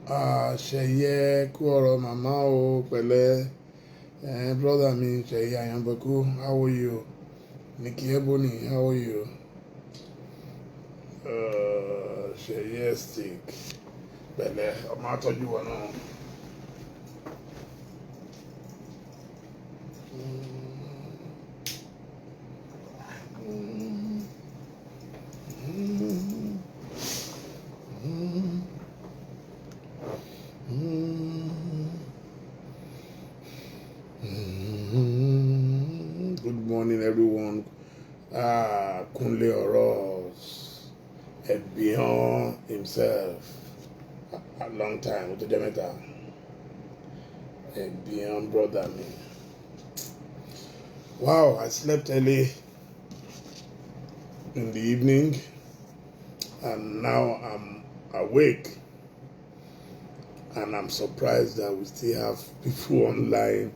Ṣẹ̀yẹ kú ọ̀rọ̀ màmá o pẹ̀lẹ́ brother mi Ṣẹ̀yẹ Àyànbẹ̀kú, how are you? Nikki Ebony, how are you? Ṣẹ̀yẹ stick pẹ̀lẹ́ ọmọ àtọ́jú wọn náà. Good morning, everyone. Kunle Oros, beyond himself. A long time with the Demeter. Beyond brother me. Wow, I slept early in the evening, and now I'm awake. And I'm surprised that we still have people online.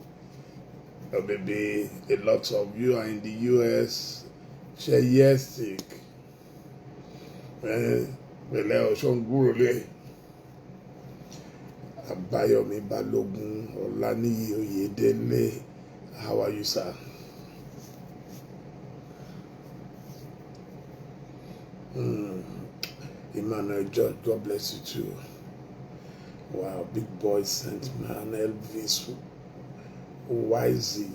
Maybe a lot of you are in the US. Share yes, sick. Abayomi Balogun, Olani Oyedele. How are you, sir? Emmanuel George, God bless you too. Wow, big boy sent man, Elvis Wisey.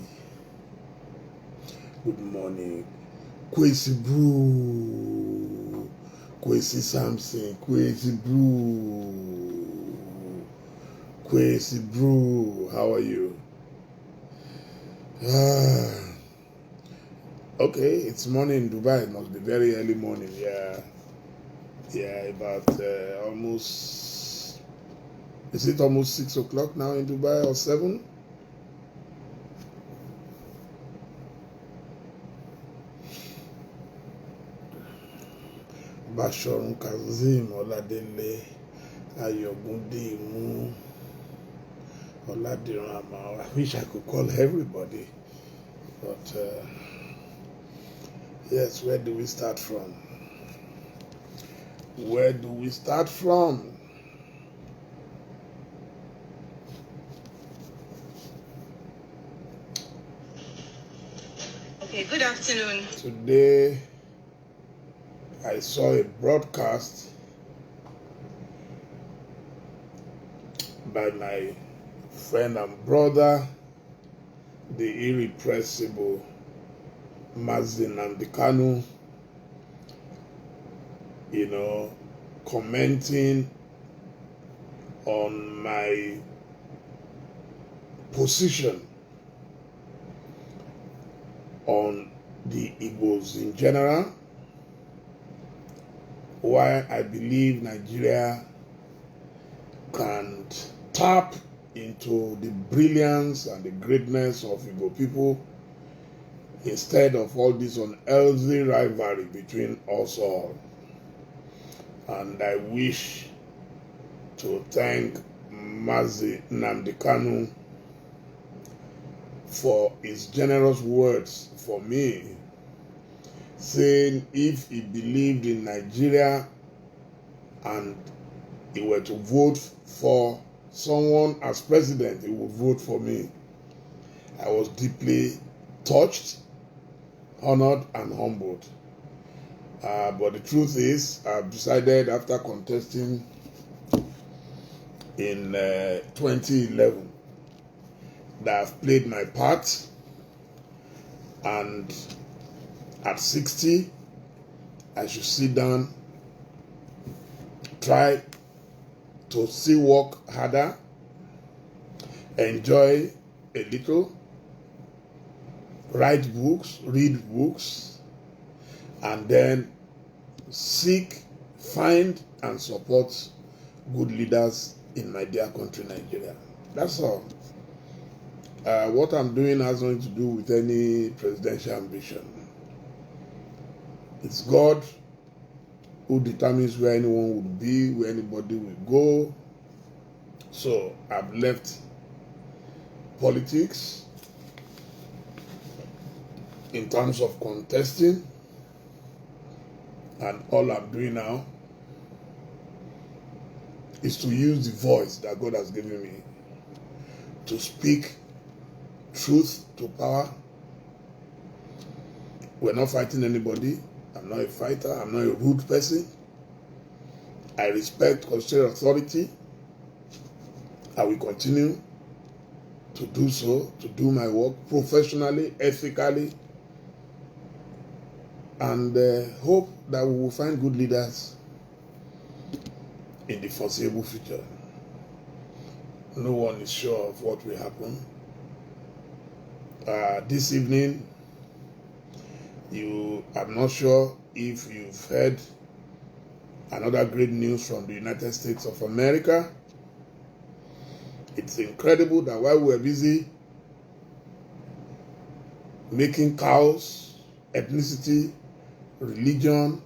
Good morning. Kwesi Brew. Kwesi Samson. Kwesi Brew. Kwesi Brew. How are you? Okay, it's morning in Dubai. It must be very early morning. Yeah, about almost. Is it almost 6 o'clock now in Dubai or 7? Bashorun Kazim, Oladele, Ayogunde Imu, Oladiran Amao. I wish I could call everybody. But yes, where do we start from? Where do we start from? Okay, good afternoon. Today, I saw a broadcast by my friend and brother, the irrepressible Nnamdi Kanu, commenting on my position on the Igbos in general, why I believe Nigeria can tap into the brilliance and the greatness of Igbo people instead of all this unhealthy rivalry between us all. And I wish to thank Nnamdi Kanu for his generous words for me, saying if he believed in Nigeria and he were to vote for someone as president, he would vote for me. I was deeply touched, honored, and humbled. But the truth is, I've decided after contesting in 2011 that I've played my part, and at 60, I should sit down, try to still work harder, enjoy a little, write books, read books, and then seek, find, and support good leaders in my dear country, Nigeria. That's all. What I'm doing has nothing to do with any presidential ambition. It's God who determines where anyone will be, where anybody will go. So I've left politics in terms of contesting, and all I'm doing now is to use the voice that God has given me to speak truth to power. We're not fighting anybody. I'm not a fighter. I'm not a rude person. I respect constitutional authority. I will continue to do so, to do my work professionally, ethically, and hope that we will find good leaders in the foreseeable future. No one is sure of what will happen. This evening, I'm not sure if you've heard another great news from the United States of America. It's incredible that while we're busy making cows, ethnicity, religion,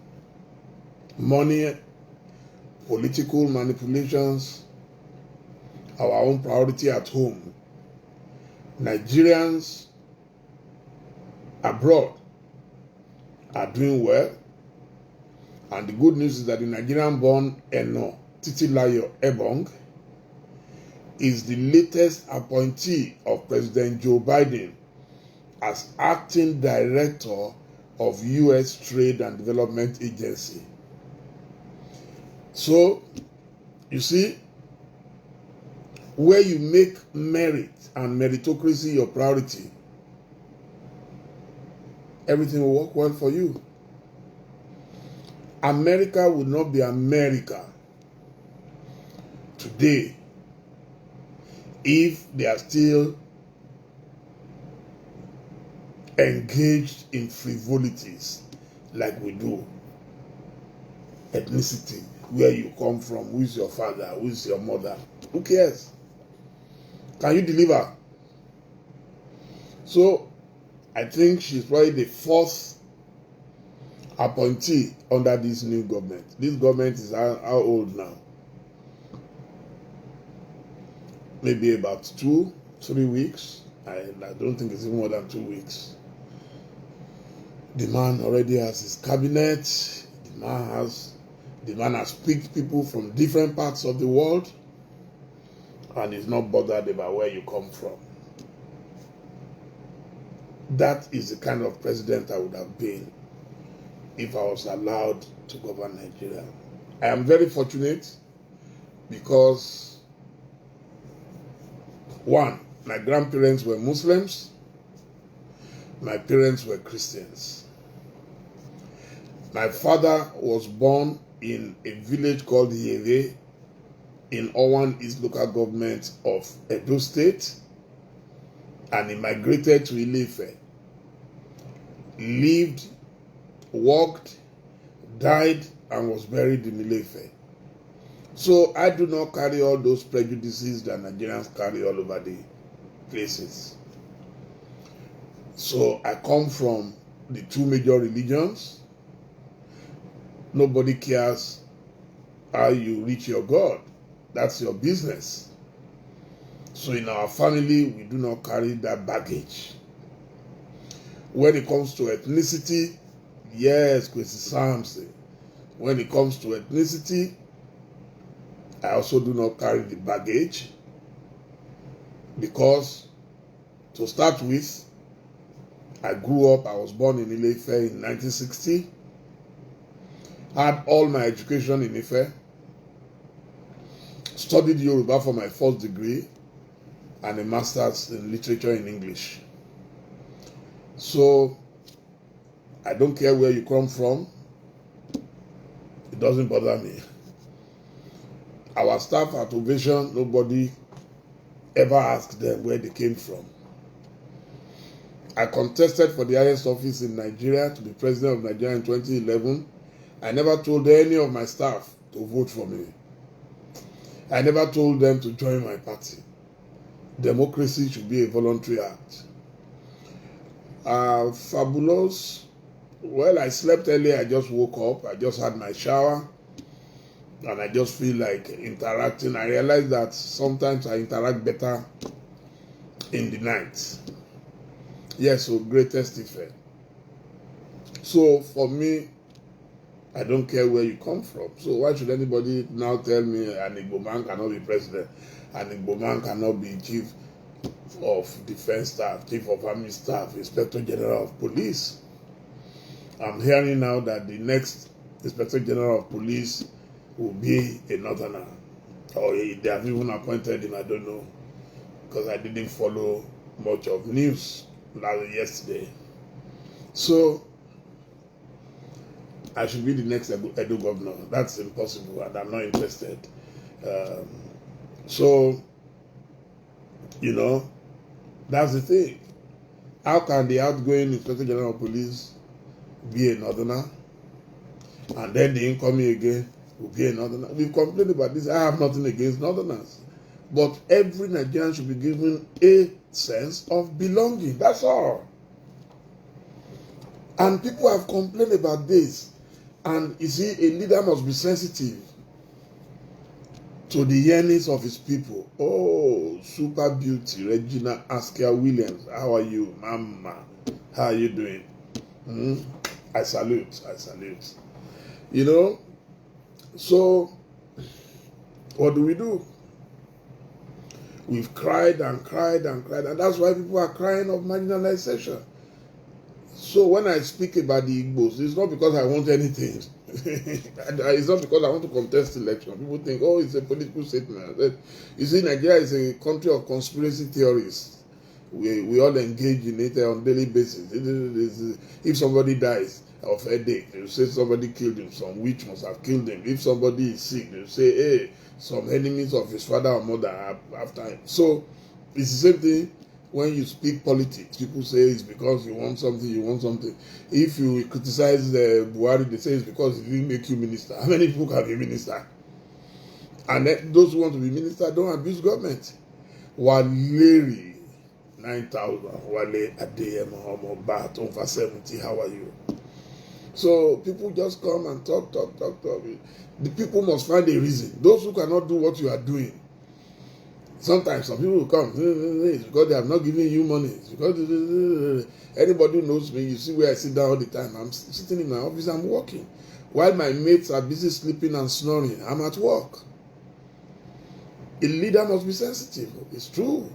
money, political manipulations, our own priority at home, Nigerians abroad are doing well. And the good news is that the Nigerian-born Eno Titilayo Ebong is the latest appointee of President Joe Biden as acting director of U.S. Trade and Development Agency. So, you see, where you make merit and meritocracy your priority, everything will work well for you. America would not be America today if they are still engaged in frivolities like we do. Ethnicity, where you come from, who is your father, who is your mother, who cares? Can you deliver? So, I think she's probably the fourth appointee under this new government. This government is how old now? Maybe about 2-3 weeks. I don't think it's even more than 2 weeks. The man already has his cabinet. The man has picked people from different parts of the world, and is not bothered about where you come from. That is the kind of president I would have been if I was allowed to govern Nigeria. I am very fortunate because, one, my grandparents were Muslims, my parents were Christians. My father was born in a village called Yere in Owan East local government of Edo State, and he migrated to Ile-Ife, lived, worked, died, and was buried in Ile-Ife. So I do not carry all those prejudices that Nigerians carry all over the places. So I come from the two major religions. Nobody cares how you reach your God. That's your business. So in our family, we do not carry that baggage. When it comes to ethnicity, yes, Kwesi Samson. When it comes to ethnicity, I also do not carry the baggage, because to start with, I was born in Ile-Ife in 1960, had all my education in Ife, studied Yoruba for my first degree, and a master's in literature in English. So, I don't care where you come from, it doesn't bother me. Our staff at Ovation, nobody ever asked them where they came from. I contested for the highest office in Nigeria to be president of Nigeria in 2011. I never told any of my staff to vote for me. I never told them to join my party. Democracy should be a voluntary act. Fabulous. Well, I slept early. I just woke up. I just had my shower. And I just feel like interacting. I realize that sometimes I interact better in the night. Yes, so greatest effect. So for me, I don't care where you come from. So why should anybody now tell me an Igbo man cannot be president, an Igbo man cannot be chief of defense staff, chief of army staff, inspector general of police? I'm hearing now that the next inspector general of police will be a northerner, or they have even appointed him. I don't know, because I didn't follow much of news yesterday. So I should be the next Edo governor. That's impossible, and I'm not interested. So, you know, that's the thing. How can the outgoing inspector general of police be a northerner, and then the incoming again will be a northerner? We've complained about this. I have nothing against northerners, but every Nigerian should be given a sense of belonging. That's all. And people have complained about this. And you see, a leader must be sensitive to the yearnings of his people. Oh, super beauty, Regina Askia Williams. How are you, Mama? How are you doing? I salute. You know, so what do? We've cried and cried and cried, and that's why people are crying of marginalization. So when I speak about the Igbos, it's not because I want anything. It's not because I want to contest election. People think, oh, it's a political statement. You see, Nigeria is a country of conspiracy theories. We all engage in it on a daily basis. If somebody dies of headache, they will say somebody killed him. Some witch must have killed him. If somebody is sick, they will say, hey, some enemies of his father or mother are after him. So it's the same thing. When you speak politics, people say it's because you want something. If you criticize Buhari, they say it's because he didn't make you minister. How many people can be minister? And those who want to be minister don't abuse government. Waleri, 9,000. Wale Adeyemo Bat over 70. How are you? So people just come and talk. The people must find a reason. Those who cannot do what you are doing. Sometimes some people will come, it's because they have not given you money. It's because anybody who knows me, you see where I sit down all the time. I'm sitting in my office, I'm working. While my mates are busy sleeping and snoring, I'm at work. A leader must be sensitive. It's true.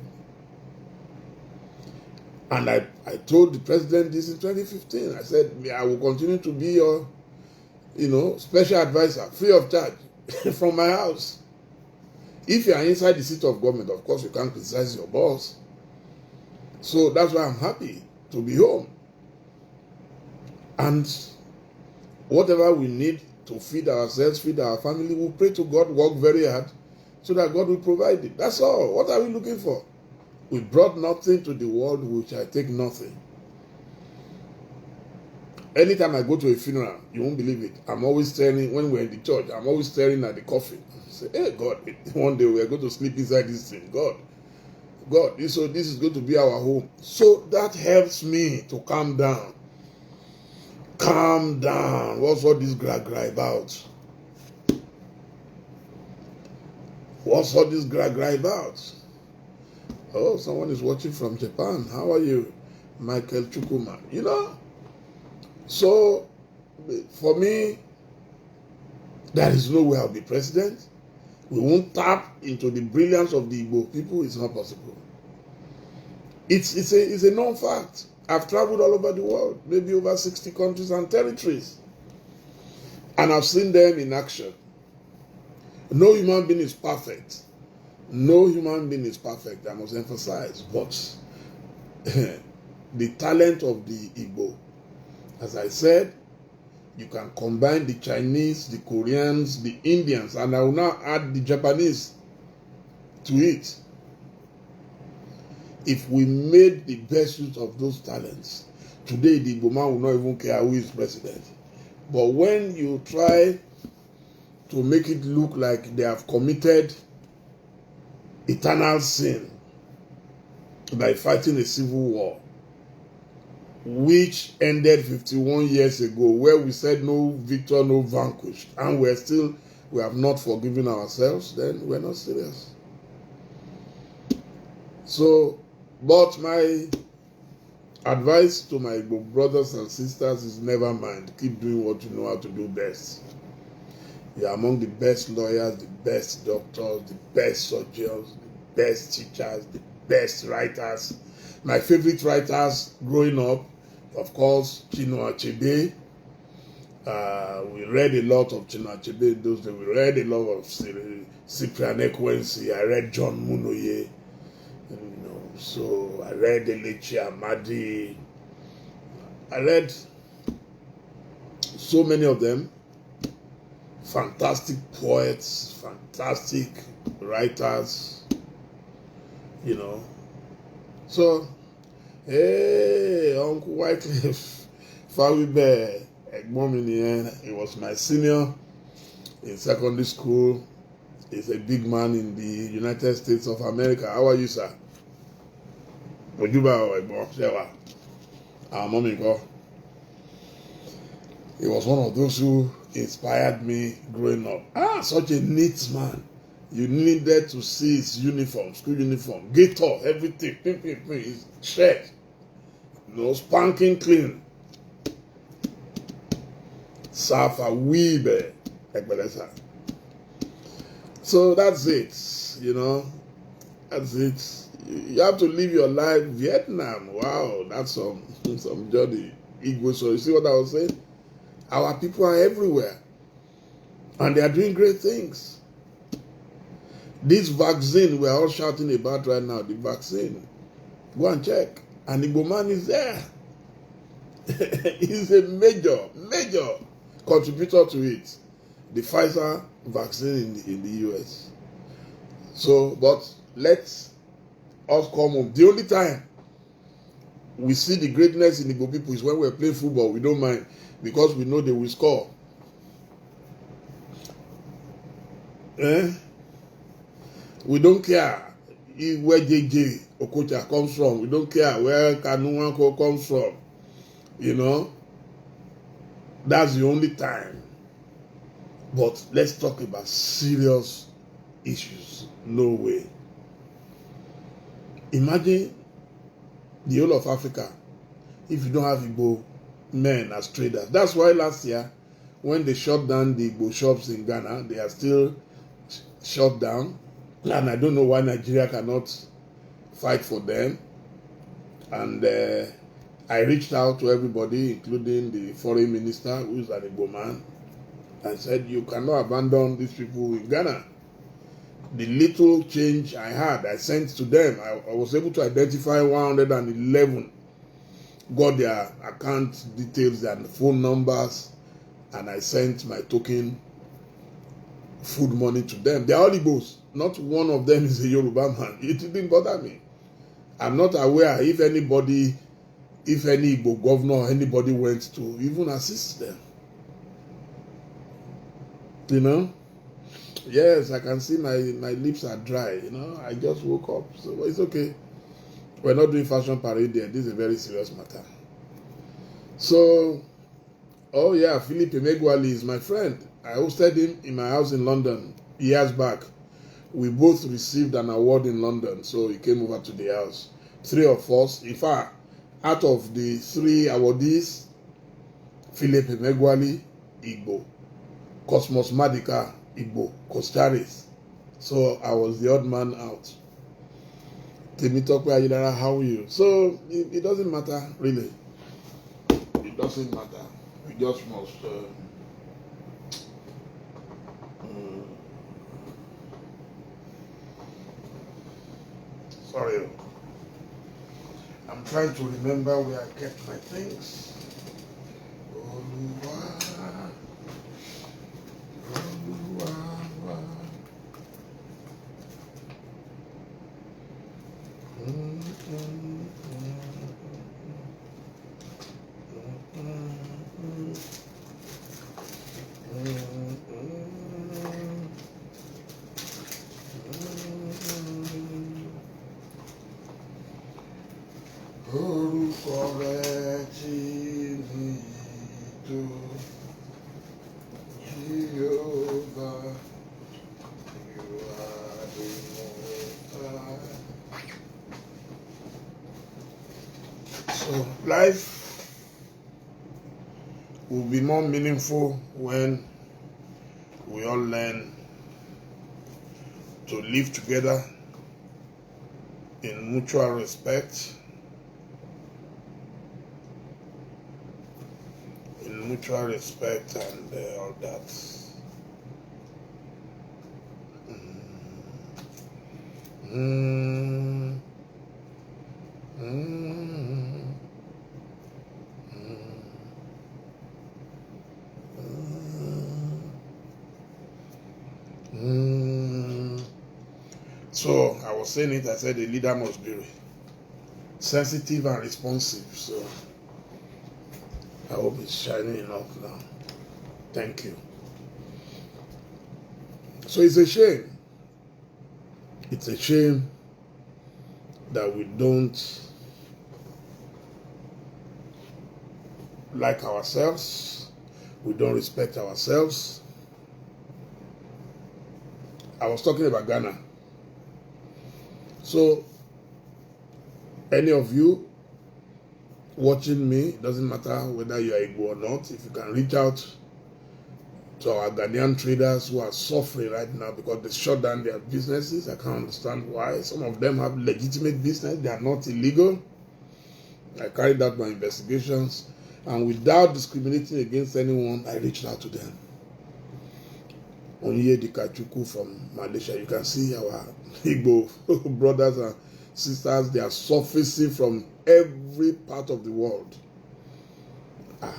And I told the president this in 2015. I said, I will continue to be your, special advisor, free of charge, from my house. If you are inside the seat of government, of course, you can't criticize your boss. So that's why I'm happy to be home. And whatever we need to feed ourselves, feed our family, we'll pray to God, work very hard, so that God will provide it. That's all. What are we looking for? We brought nothing to the world, which I take nothing. Anytime I go to a funeral, you won't believe it. I'm always staring, when we're in the church, I'm always staring at the coffin. Say, hey, God, one day we are going to sleep inside this thing. God, so this is going to be our home. So that helps me to calm down. Calm down. What's all this gra-gra about? What's all this gra-gra about? Oh, someone is watching from Japan. How are you? Michael Chukuma. So, for me, there is no way I'll be president. We won't tap into the brilliance of the Igbo people. It's not possible. It's a known fact. I've traveled all over the world, maybe over 60 countries and territories. And I've seen them in action. No human being is perfect. No human being is perfect, I must emphasize. But the talent of the Igbo, as I said, you can combine the Chinese, the Koreans, the Indians, and I will now add the Japanese to it. If we made the best use of those talents, today the Igbo man will not even care who is president. But when you try to make it look like they have committed eternal sin by fighting a civil war, which ended 51 years ago, where we said no victor, no vanquished, and we have not forgiven ourselves, then we're not serious. So, but Advice to my brothers and sisters is never mind. Keep doing what you know how to do best. You are among the best lawyers, the best doctors, the best surgeons, the best teachers, the best writers. My favorite writers growing up, of course, Chinua Achebe. We read a lot of Chinua Achebe in those days. We read a lot of Cyprian Ekwensi. I read John Munoye. So I read Dele Momodu. I read so many of them. Fantastic poets, fantastic writers, So, hey, Uncle Wycliffe, Fawibe, Egmomini, he was my senior in secondary school. He's a big man in the United States of America. How are you, sir? Ojuba or Egbo, Shewa. Our mommy go. He was one of those who inspired me growing up. Such a neat man. You needed to see his uniform, school uniform, gator, everything, his shirt, spanking clean. Safa Weebe, so that's it, That's it. You have to live your life. Vietnam, wow, that's some journey. Ego. So you see what I was saying? Our people are everywhere, and they are doing great things. This vaccine we are all shouting about right now, the vaccine, go and check. And Igbo man is there. He's a major contributor to it. The Pfizer vaccine in the US. So, but let's us come home. The only time we see the greatness in Igbo people is when we're playing football. We don't mind, because we know they will score. We don't care where JJ Okocha comes from. We don't care where Kanu comes from. That's the only time. But let's talk about serious issues. No way. Imagine the whole of Africa if you don't have Igbo men as traders. That's why last year, when they shut down the Igbo shops in Ghana, they are still shut down. And I don't know why Nigeria cannot fight for them. And I reached out to everybody, including the foreign minister, who is an Igbo man, and said, you cannot abandon these people in Ghana. The little change I had, I sent to them. I was able to identify 111, got their account details and phone numbers, and I sent my token food money to them. They are all Igbos. Not one of them is a Yoruba man. It didn't bother me. I'm not aware if any Igbo governor or anybody went to even assist them. Yes, I can see my lips are dry. I just woke up. So it's okay. We're not doing fashion parade there. This is a very serious matter. So, Philip Emegwali is my friend. I hosted him in my house in London years back. We both received an award in London, so he came over to the house. 3 of us. In fact, out of the 3 awardees, Philip Emegwali, Igbo. Cosmos Madika, Igbo. Costaris. So I was the odd man out. Temitope Ayidara, how are you? So it doesn't matter, really. It doesn't matter. We just must... Sorry. I'm trying to remember where I kept my things. Orúkọ rẹ̀ ti life will be more meaningful when we all learn to live together in mutual respect, and all that. So I was saying it, I said the leader must be sensitive and responsive. So I hope it's shining enough now. Thank you. So it's a shame. It's a shame that we don't like ourselves. We don't respect ourselves. I was talking about Ghana. So, any of you watching me, doesn't matter whether you are Igbo or not, if you can reach out to our Ghanaian traders who are suffering right now because they shut down their businesses. I can't understand why. Some of them have legitimate business. They are not illegal. I carried out my investigations, and without discriminating against anyone, I reached out to them. Onye Dikachuku from Malaysia. You can see our Igbo brothers and sisters. They are surfacing from every part of the world.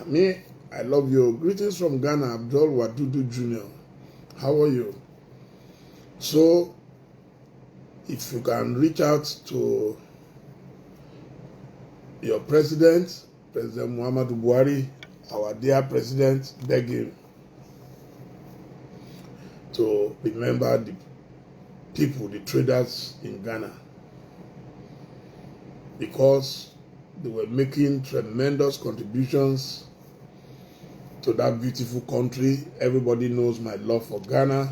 Me, I love you. Greetings from Ghana, Abdul Wadudu Jr. How are you? So, if you can reach out to your president, President Muhammadu Buhari, our dear president, beg him to remember the people, the traders in Ghana, because they were making tremendous contributions to that beautiful country. Everybody knows my love for Ghana,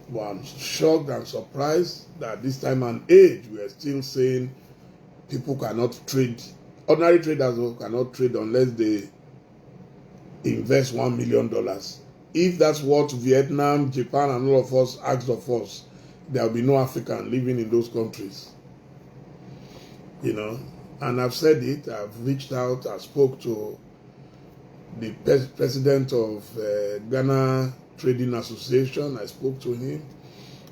but I'm shocked and surprised that this time and age we are still saying people cannot trade. Ordinary traders cannot trade unless they invest $1 million. If that's what Vietnam, Japan, and all of us ask of us, there will be no African living in those countries. You know, and I've said it. I've reached out. I spoke to the president of Ghana Trading Association. I spoke to him.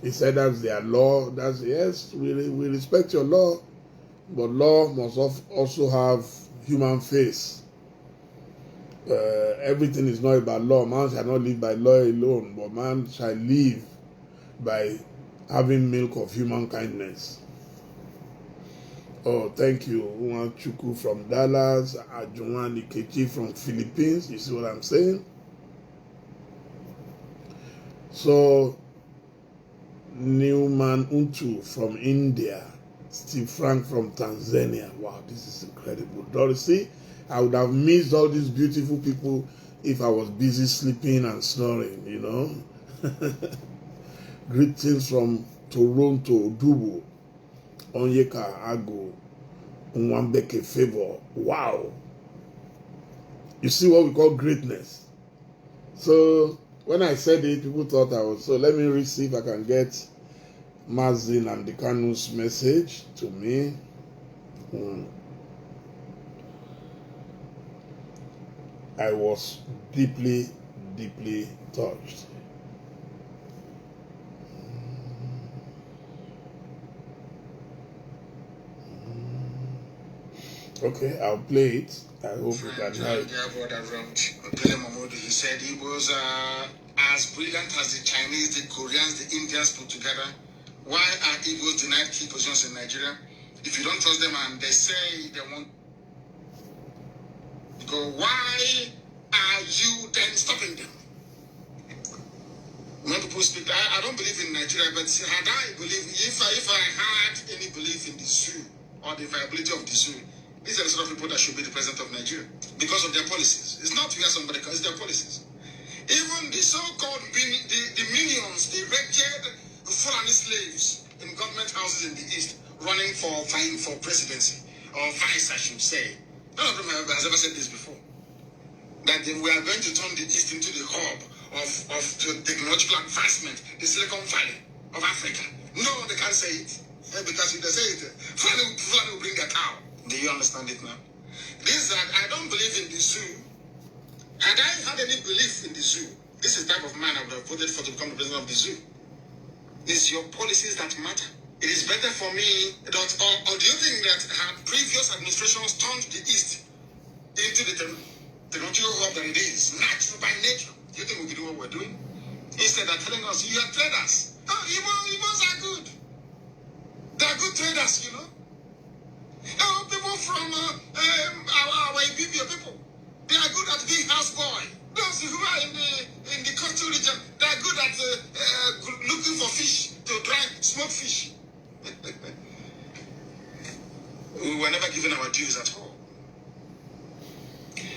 He said that's their law. That's yes, we respect your law, but law must also have human face. Everything is not about law. Man shall not live by law alone, but man shall live by having milk of human kindness. Oh, thank you. Uwan Chuku from Dallas, Ajuwan Ikechi from Philippines. You see what I'm saying? So, Newman Untu from India, Steve Frank from Tanzania. Wow, this is incredible. Dorothy, I would have missed all these beautiful people if I was busy sleeping and snoring, you know. Greetings from Toronto, Dubu, Onyeka Ago, Nwambeke Favor. Wow. You see what we call greatness. So, when I said it, people thought I was, so let me read, see if I can get Mazin and the Kanu's message to me. I was deeply, deeply touched. Okay, I'll play it. I hope you can hear it. Dele Momodu, he said he was as brilliant as the Chinese, the Koreans, the Indians put together. Why are Igbos denied key positions in Nigeria? If you don't trust them and they say they want to go, why are you then stopping them? When people speak, I don't believe in Nigeria, but had I believe, if I had any belief in the zoo or the viability of the zoo, these are the sort of people that should be the president of Nigeria because of their policies. It's not because somebody, it's their policies. Even the so-called the minions, the wretched Fulani slaves in government houses in the east, vying for presidency or vice, I should say. None of them has ever said this before. That we are going to turn the East into the hub of technological advancement, the Silicon Valley of Africa. No, they can't say it. Because if they say it, Fulani will bring a cow. Do you understand it now? This that I don't believe in the zoo. Had I had any belief in the zoo, this is the type of man I would have voted for to become the president of the zoo. It's your policies that matter. It is better for me, or do you think that previous administrations turned the East into the technological hub that it is, natural by nature? Do you think we can do what we're doing? Instead of telling us, you are traders. Oh, Igbos are good. They are good traders, you know. Oh, people from our Ibibia people, they are good at being houseboy. Those who are in the coastal region, they are good at looking for fish to dry, smoke fish. We were never given our dues at all.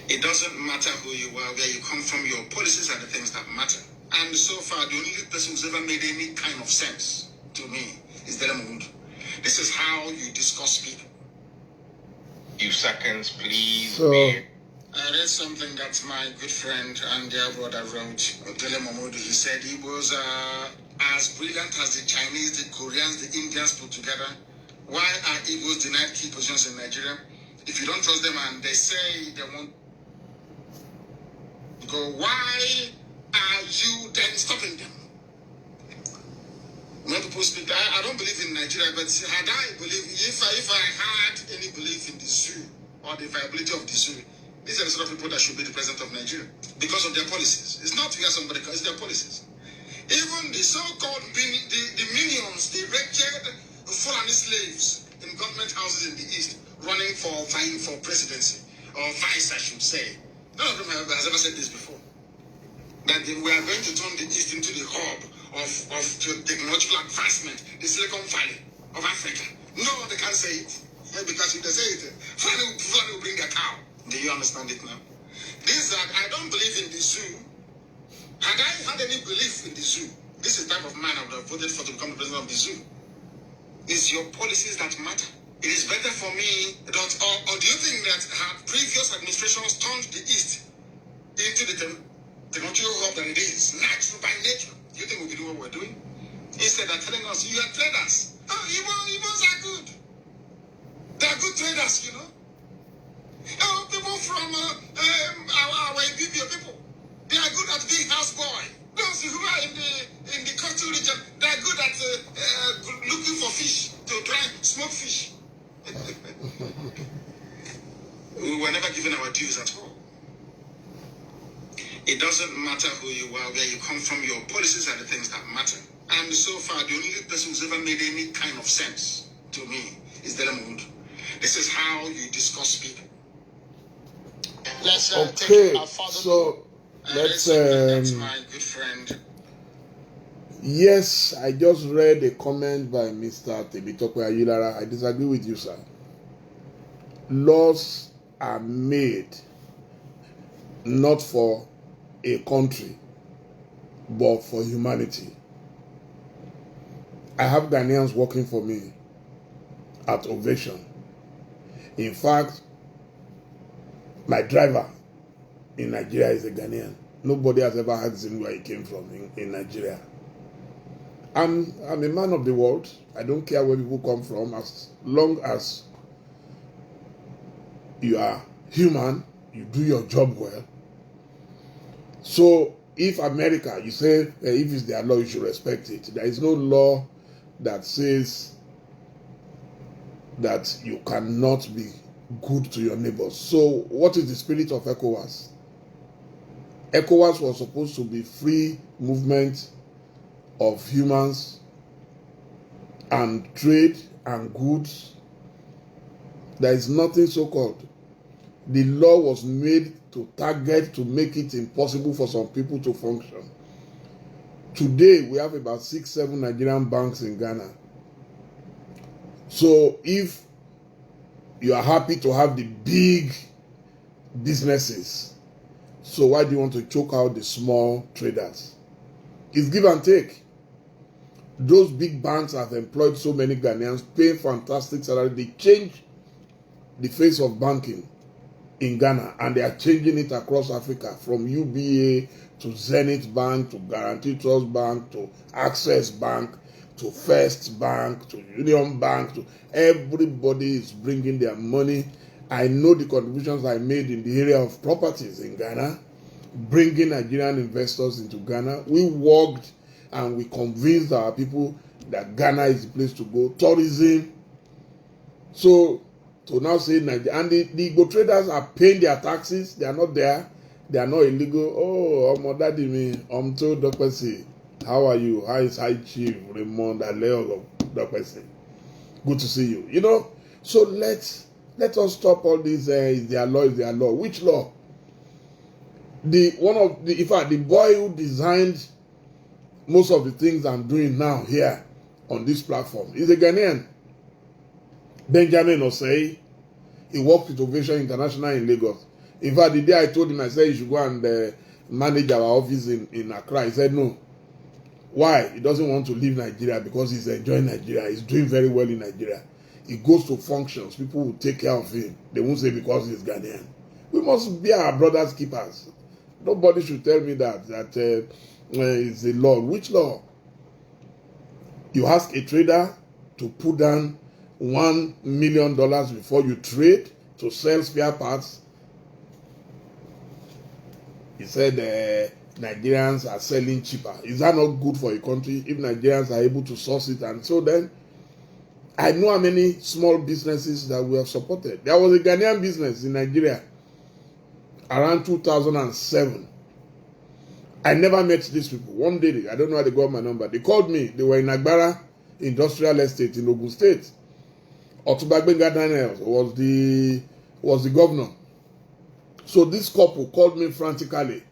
It doesn't matter who you are, where you come from, your policies are the things that matter. And so far, the only person who's ever made any kind of sense to me is Dele Momodu. This is how you discuss people. Few seconds, please. So, I read something that my good friend and dear brother wrote, Dele Momodu. He said he was as brilliant as the Chinese, the Koreans, the Indians put together. Why are Igbos denied key positions in Nigeria? If you don't trust them and they say they want to go, why are you then stopping them? When people speak, I don't believe in Nigeria, but had I believe, if I had any belief in the zoo or the viability of the zoo, these are the sort of people that should be the president of Nigeria because of their policies. It's not because somebody, it's their policies. Even the so-called the minions, the wretched Fulani slaves in government houses in the East running for vying for presidency or vice, I should say. None of them has ever said this before. That we are going to turn the East into the hub of technological advancement, the Silicon Valley of Africa. No, they can't say it. Because if they say it, Fulani will bring a cow. Do you understand it now? This that I don't believe in the zoo. Had I had any belief in the zoo, this is the type of man I would have voted for to become the president of the zoo. It's your policies that matter. It is better for me, or do you think that previous administrations turned the East into the technological hub that it is, natural by nature? Do you think we can do what we're doing? Instead of telling us, you are traders. Oh, Igbos are good. They are good traders, you know. Oh, people from our Ibibia people, they are good at being houseboy. Those who are in the coastal region, they are good at looking for fish to dry, smoke fish. We were never given our dues at all. It doesn't matter who you are, where you come from, your policies are the things that matter. And so far, the only person who's ever made any kind of sense to me is Dele Momodu. This is how you discuss people. Let's okay, so let's that's my good friend. Yes, I just read a comment by Mr. Tebitope Ayilara. I disagree with you, sir. Laws are made not for a country, but for humanity. I have Ghanaians working for me at Ovation. In fact, my driver in Nigeria is a Ghanaian. Nobody has ever asked him where he came from in Nigeria. I'm a man of the world. I don't care where people come from, as long as you are human, you do your job well. So if America, you say, if it's their law, you should respect it. There is no law that says that you cannot be good to your neighbors. So what is the spirit of ECOWAS? ECOWAS was supposed to be free movement of humans and trade and goods. There is nothing so-called. The law was made to target, to make it impossible for some people to function. Today, we have about 6-7 Nigerian banks in Ghana. So if you are happy to have the big businesses, so why do you want to choke out the small traders? It's give and take. Those big banks have employed so many Ghanaians, pay fantastic salary. They change the face of banking. in Ghana, and they are changing it across Africa, from UBA to Zenith Bank to Guarantee Trust Bank to Access Bank to First Bank to Union Bank. To everybody is bringing their money. I know the contributions I made in the area of properties in Ghana, bringing Nigerian investors into Ghana. We worked and we convinced our people that Ghana is the place to go. Tourism. So to now say Nigeria, and the Igbo traders are paying their taxes. They are not there. They are not illegal. Oh, daddy me, told Dokpesi. How are you? How is High Chief Raymond Aleo Dokpesi? Good to see you. You know, so let us stop all these. Is their law? Is their law? Which law? In fact, the boy who designed most of the things I'm doing now here on this platform is a Ghanaian, Benjamin Osei. He worked with Ovation International in Lagos. In fact, the day I told him, I said, you should go and manage our office in Accra. He said, no. Why? He doesn't want to leave Nigeria because he's enjoying Nigeria. He's doing very well in Nigeria. He goes to functions. People will take care of him. They won't say because he's Ghanaian. We must be our brother's keepers. Nobody should tell me that it's a law. Which law? You ask a trader to put down $1 million before you trade to sell spare parts. He said Nigerians are selling cheaper. Is that not good for a country if Nigerians are able to source it? And so then, I know how many small businesses that we have supported. There was a Ghanaian business in Nigeria around 2007. I never met these people. One day, I don't know how they got my number. They called me. They were in Agbara Industrial Estate in Ogun State. Otubagbenga Daniels was the governor. So this couple called me frantically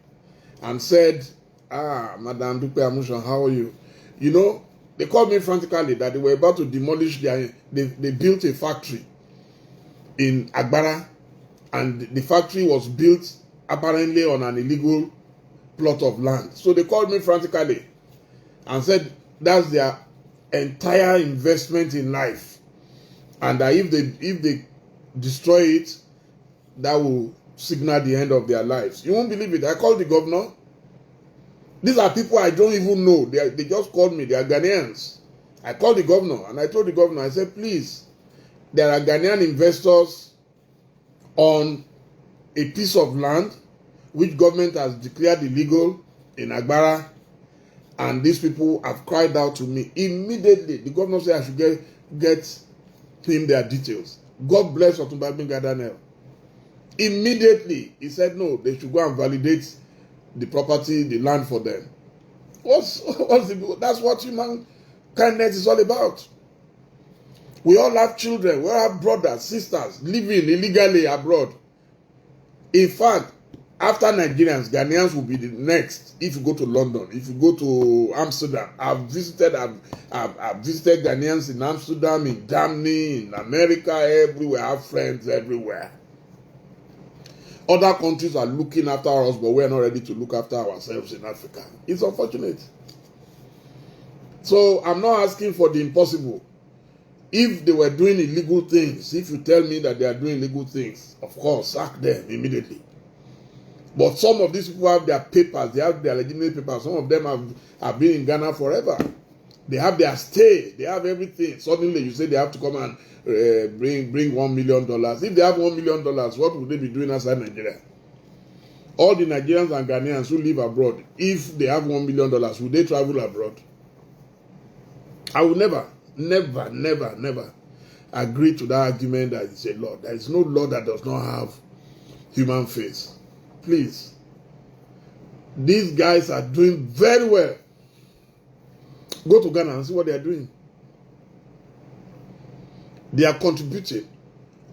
and said, Madam Dupe Amushan, how are you? You know, they called me frantically that they were about to demolish they built a factory in Agbara, and the factory was built apparently on an illegal plot of land. So they called me frantically and said that's their entire investment in life, and that if they destroy it, that will signal the end of their lives. You won't believe it. I called the governor. These are people I don't even know. They just called me. They are Ghanaians. I called the governor and I told the governor, I said, please, there are Ghanaian investors on a piece of land which government has declared illegal in Agbara, and these people have cried out to me. Immediately, the governor said I should get him their details. God bless Otunbagbenga Daniel. Immediately, he said no, they should go and validate the property, the land for them. That's what human kindness is all about. We all have children, we all have brothers, sisters living illegally abroad. In fact, after Nigerians, Ghanaians will be the next. If you go to London, if you go to Amsterdam, I've visited Ghanaians in Amsterdam, in Germany, in America, everywhere. I have friends everywhere. Other countries are looking after us, but we're not ready to look after ourselves in Africa. It's unfortunate. So I'm not asking for the impossible. If they were doing illegal things, if you tell me that they are doing illegal things, of course, sack them immediately. But some of these people have their papers, they have their legitimate papers. Some of them have been in Ghana forever. They have their stay, they have everything. Suddenly you say they have to come and bring $1 million. If they have $1 million, what would they be doing outside Nigeria? All the Nigerians and Ghanaians who live abroad, if they have $1 million, would they travel abroad? I will never agree to that argument that it's a law. There is no law that does not have human face. Please. These guys are doing very well. Go to Ghana and see what they are doing. They are contributing.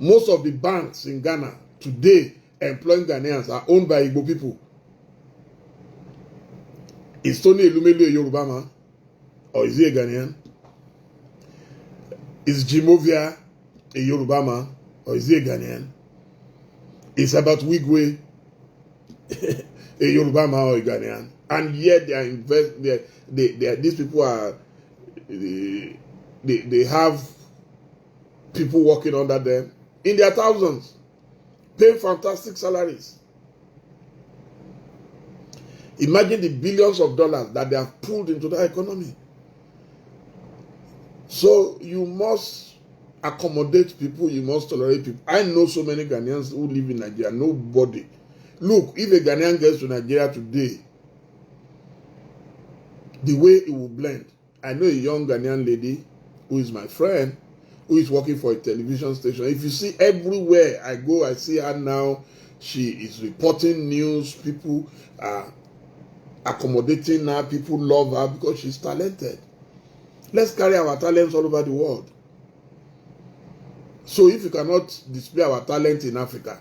Most of the banks in Ghana today employing Ghanaians are owned by Igbo people. Is Tony Elumelu a Yoruba man? Or is he a Ghanaian? Is Jimovia a Yoruba man? Or is he a Ghanaian? Is about Wigwe a Yoruba man or a Ghanaian? And yet they are these people are they have people working under them in their thousands. paying fantastic salaries. Imagine the billions of dollars that they have pulled into that economy. So you must accommodate people, you must tolerate people. I know so many Ghanaians who live in Nigeria. Nobody. Look, if a Ghanaian gets to Nigeria today, the way it will blend. I know a young Ghanaian lady who is my friend, who is working for a television station. If you see everywhere I go, I see her now. She is reporting news. People are accommodating her. People love her because she's talented. Let's carry our talents all over the world. So if you cannot display our talent in Africa,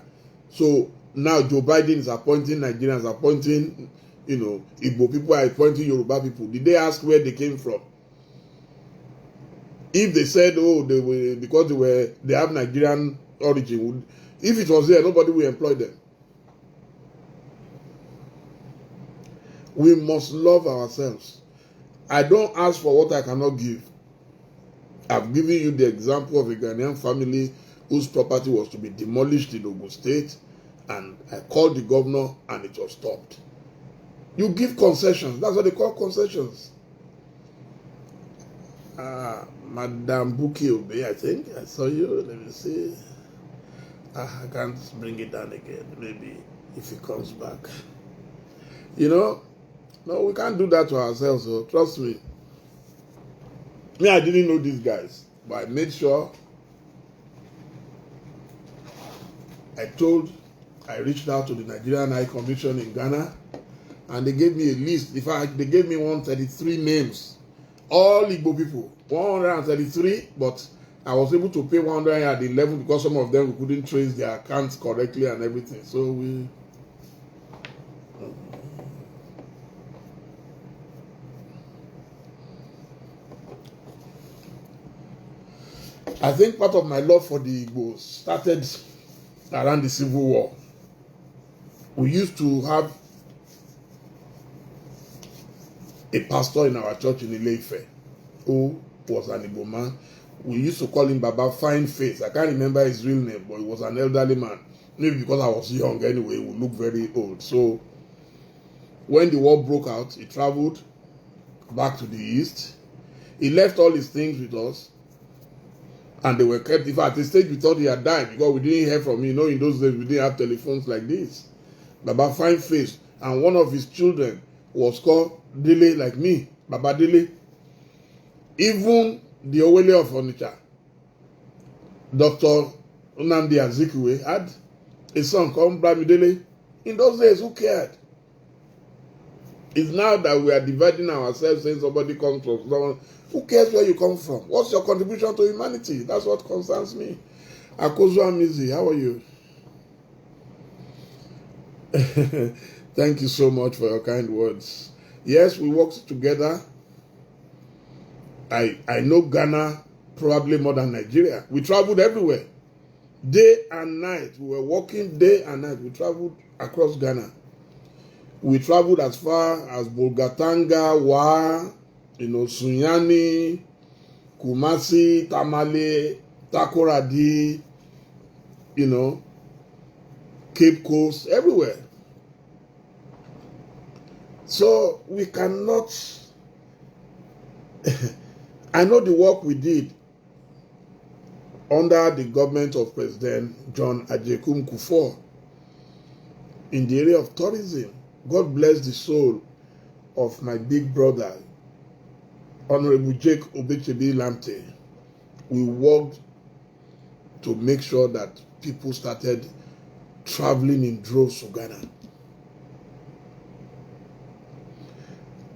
so now Joe Biden is appointing Nigerians, appointing, Igbo people are appointing Yoruba people. Did they ask where they came from? If they said, oh, they were because they have Nigerian origin, if it was there, nobody will employ them. We must love ourselves. I don't ask for what I cannot give. I've given you the example of a Ghanaian family whose property was to be demolished in Ogun State, and I called the governor and it was stopped. You give concessions. That's what they call concessions. Madam Buki Obe, I think I saw you. Let me see. I can't bring it down again. Maybe if he comes back. No, we can't do that to ourselves. So trust me. Me, I didn't know these guys, but I made sure I reached out to the Nigerian High Commission in Ghana, and they gave me a list. In fact, they gave me 133 names. All Igbo people, 133, but I was able to pay 111 because some of them we couldn't trace their accounts correctly and everything. So I think part of my love for the Igbos started around the Civil War. We used to have a pastor in our church in Ile-Ife who was an Igbo man. We used to call him Baba Fine Face. I can't remember his real name, but he was an elderly man. Maybe because I was young anyway, he would look very old. So when the war broke out, he traveled back to the east. He left all his things with us, and they were kept. In fact, at the stage we thought he had died because we didn't hear from him. In those days we didn't have telephones like this. Baba Fine Face, and one of his children was called Dele, like me, Baba Dele. Even the Owele of Onitsha, Dr. Nnamdi Azikiwe, had a son called Bramidele. In those days, who cared? It's now that we are dividing ourselves, saying somebody comes from someone. Who cares where you come from? What's your contribution to humanity? That's what concerns me. Akozu Amizi, how are you? Thank you so much for your kind words. Yes, we worked together. I know Ghana probably more than Nigeria. We traveled everywhere. Day and night. We were working day and night. We traveled across Ghana. We traveled as far as Bolgatanga, Wa, Sunyani, Kumasi, Tamale, Takoradi, Cape Coast, everywhere. So we cannot. I know the work we did under the government of President John Ajekum Kufuor in the area of tourism. God bless the soul of my big brother, Honorable Jake Obechebi Lamte. We worked to make sure that people started traveling in droves to Ghana.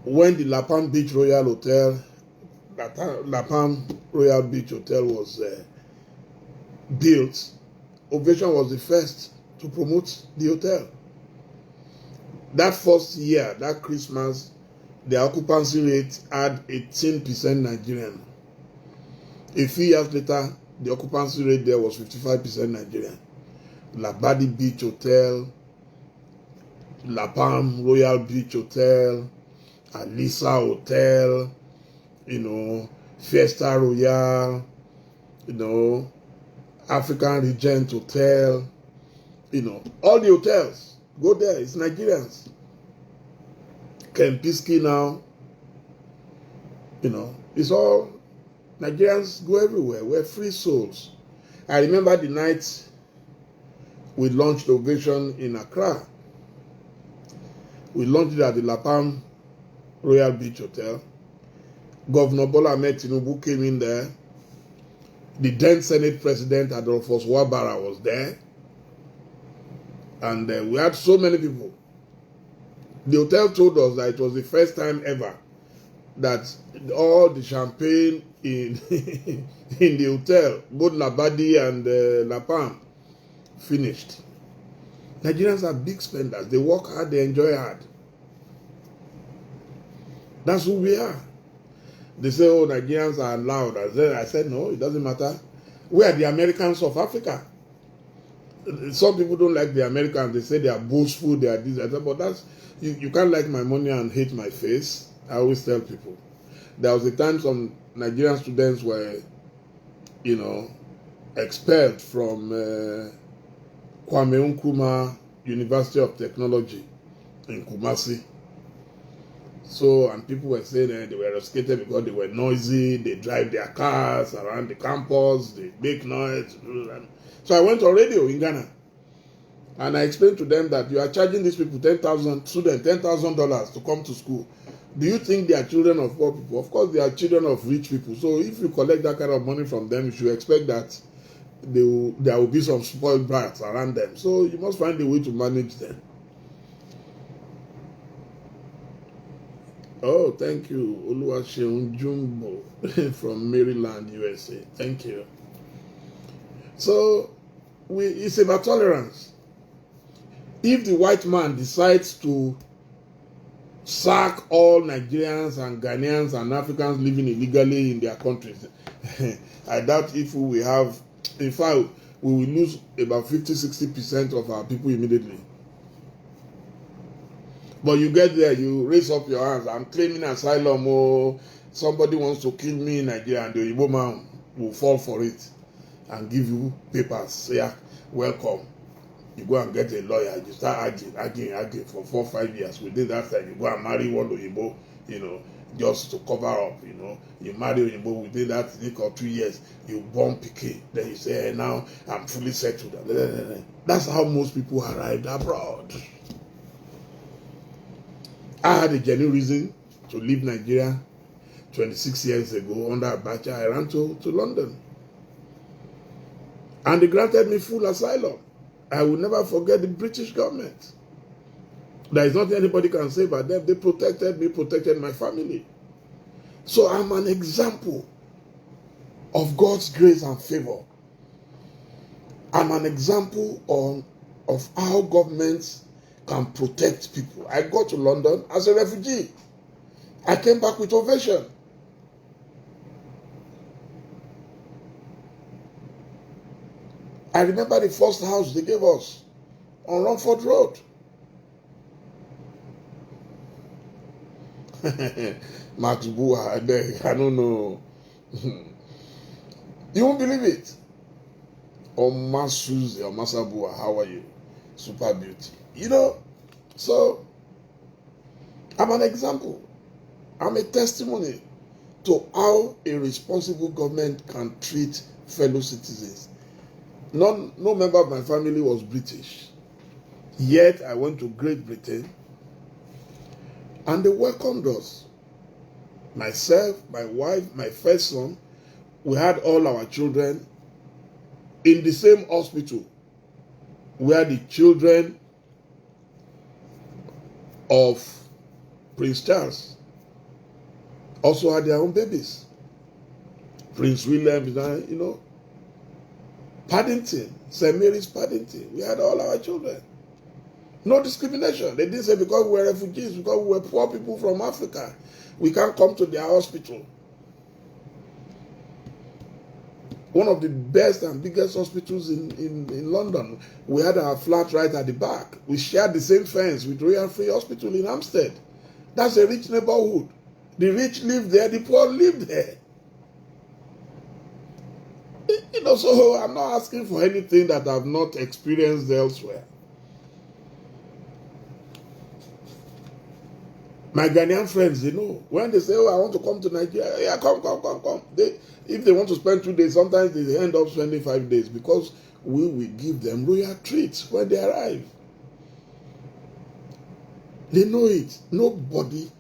When the Lapam Beach Royal Hotel, Lapam Royal Beach Hotel was built, Ovation was the first to promote the hotel. That first year, that Christmas, the occupancy rate had 18% Nigerian. A few years later, the occupancy rate there was 55% Nigerian. Labadi Beach Hotel, Lapam Royal Beach Hotel, Alisa Hotel, Fiesta Royal, African Regent Hotel, all the hotels, go there, it's Nigerians. Kempiski now, it's all Nigerians go everywhere. We're free souls. I remember the night we launched Ovation in Accra. We launched it at the La Palm Royal Beach Hotel. Governor Bola Ahmed Tinubu came in there. The then Senate President Adolphus Wabara was there. And we had so many people. The hotel told us that it was the first time ever that all the champagne in in the hotel, both Labadi and La Palm, finished. Nigerians are big spenders. They work hard, they enjoy hard. That's who we are. They say, oh, Nigerians are loud. I said, no, it doesn't matter. We are the Americans of Africa. Some people don't like the Americans. They say they are boastful, they are this, that. But that's, you can't like my money and hate my face. I always tell people. There was a time some Nigerian students were, expelled from Kwame Nkrumah University of Technology in Kumasi. So, and people were saying they were rusticated because they were noisy, they drive their cars around the campus, they make noise. So I went on radio in Ghana, and I explained to them that you are charging these people $10,000 to come to school. Do you think they are children of poor people? Of course, they are children of rich people. So if you collect that kind of money from them, you should expect that there will be some spoiled brats around them. So you must find a way to manage them. Oh, thank you, Oluwaseun Jumbo from Maryland, USA. Thank you. So, it's about tolerance. If the white man decides to sack all Nigerians and Ghanaians and Africans living illegally in their countries, I doubt if we will have, in fact, we will lose about 50-60% of our people immediately. But you get there, you raise up your hands. I'm claiming asylum. Oh, somebody wants to kill me in Nigeria, and the Igbo man will fall for it and give you papers. Say, yeah, welcome. You go and get a lawyer. You start arguing for 4 or 5 years. Within that time, you go and marry one Igbo, just to cover up. You marry Igbo. Within that week or 2 years, you born Piquet. Then you say, hey, now I'm fully settled. That's how most people arrived abroad. I had a genuine reason to leave Nigeria 26 years ago under Abacha. I ran to London. And they granted me full asylum. I will never forget the British government. There is nothing anybody can say about them. They protected me, protected my family. So I'm an example of God's grace and favor. I'm an example of how governments can protect people. I got to London as a refugee. I came back with Ovation. I remember the first house they gave us on Romford Road. Max Bua, I don't know. You won't believe it. Oma Suzy, Oma Sabua, how are you? Super beauty. So I'm an example. I'm a testimony to how a responsible government can treat fellow citizens. No member of my family was British. Yet I went to Great Britain and they welcomed us. Myself, my wife, my first son, we had all our children in the same hospital where the children of Prince Charles also had their own babies. Prince William, Paddington, St. Mary's Paddington. We had all our children. No discrimination. They didn't say because we were refugees, because we were poor people from Africa, we can't come to their hospital. One of the best and biggest hospitals in London. We had our flat right at the back. We shared the same fence with Royal Free Hospital in Hampstead. That's a rich neighborhood. The rich lived there, the poor lived there. You know, so I'm not asking for anything that I've not experienced elsewhere. My Ghanaian friends, they know. When they say, oh, I want to come to Nigeria, yeah, come. If they want to spend 2 days, sometimes they end up spending 5 days because we will give them royal treats when they arrive. They know it. Nobody.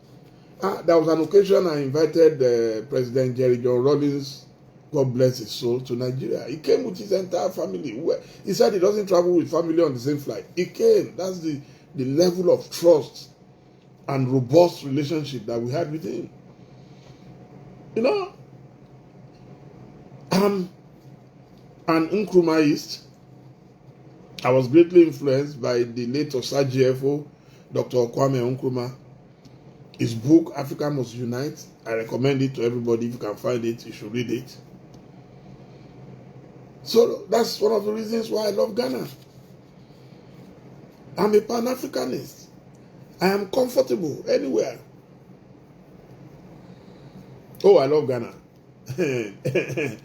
There was an occasion I invited President Jerry John Rawlings, God bless his soul, to Nigeria. He came with his entire family. He said he doesn't travel with family on the same flight. He came. That's the level of trust and robust relationship that we had with him. You know, I'm an Nkrumahist. I was greatly influenced by the late Osagfo, Dr. Kwame Nkrumah. His book, Africa Must Unite, I recommend it to everybody. If you can find it, you should read it. So that's one of the reasons why I love Ghana. I'm a Pan-Africanist. I am comfortable anywhere. Oh, I love Ghana. Mr.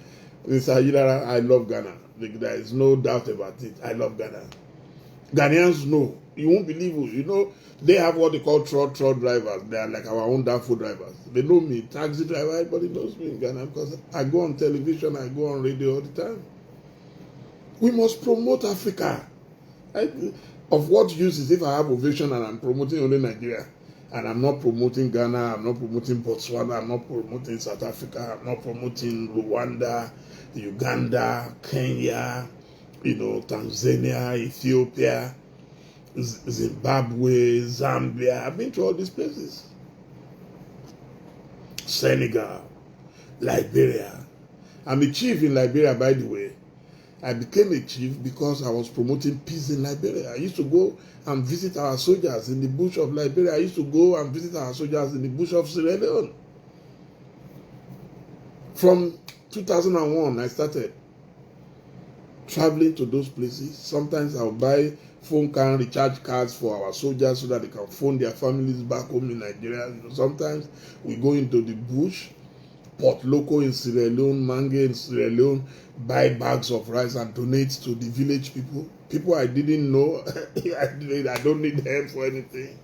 Ayidara, I love Ghana. There is no doubt about it. I love Ghana. Ghanaians know. You won't believe it. You know, they have what they call trot drivers. They are like our own Danfo drivers. They know me. Taxi driver, everybody knows me in Ghana because I go on television, I go on radio all the time. We must promote Africa. Of what use is if I have ovation and I'm promoting only Nigeria and I'm not promoting Ghana, I'm not promoting Botswana, I'm not promoting South Africa, I'm not promoting Rwanda, Uganda, Kenya, Tanzania, Ethiopia, Zimbabwe, Zambia. I've been to all these places. Senegal, Liberia. I'm a chief in Liberia, by the way. I became a chief because I was promoting peace in Liberia. I used to go and visit our soldiers in the bush of Liberia. I used to go and visit our soldiers in the bush of Sierra Leone. From 2001, I started traveling to those places. Sometimes I'll buy phone card, recharge cards for our soldiers so that they can phone their families back home in Nigeria. Sometimes we go into the bush, Port Loco in Sierra Leone, Mange in Sierra Leone, buy bags of rice and donate to the village people. People I didn't know. I don't need help for anything.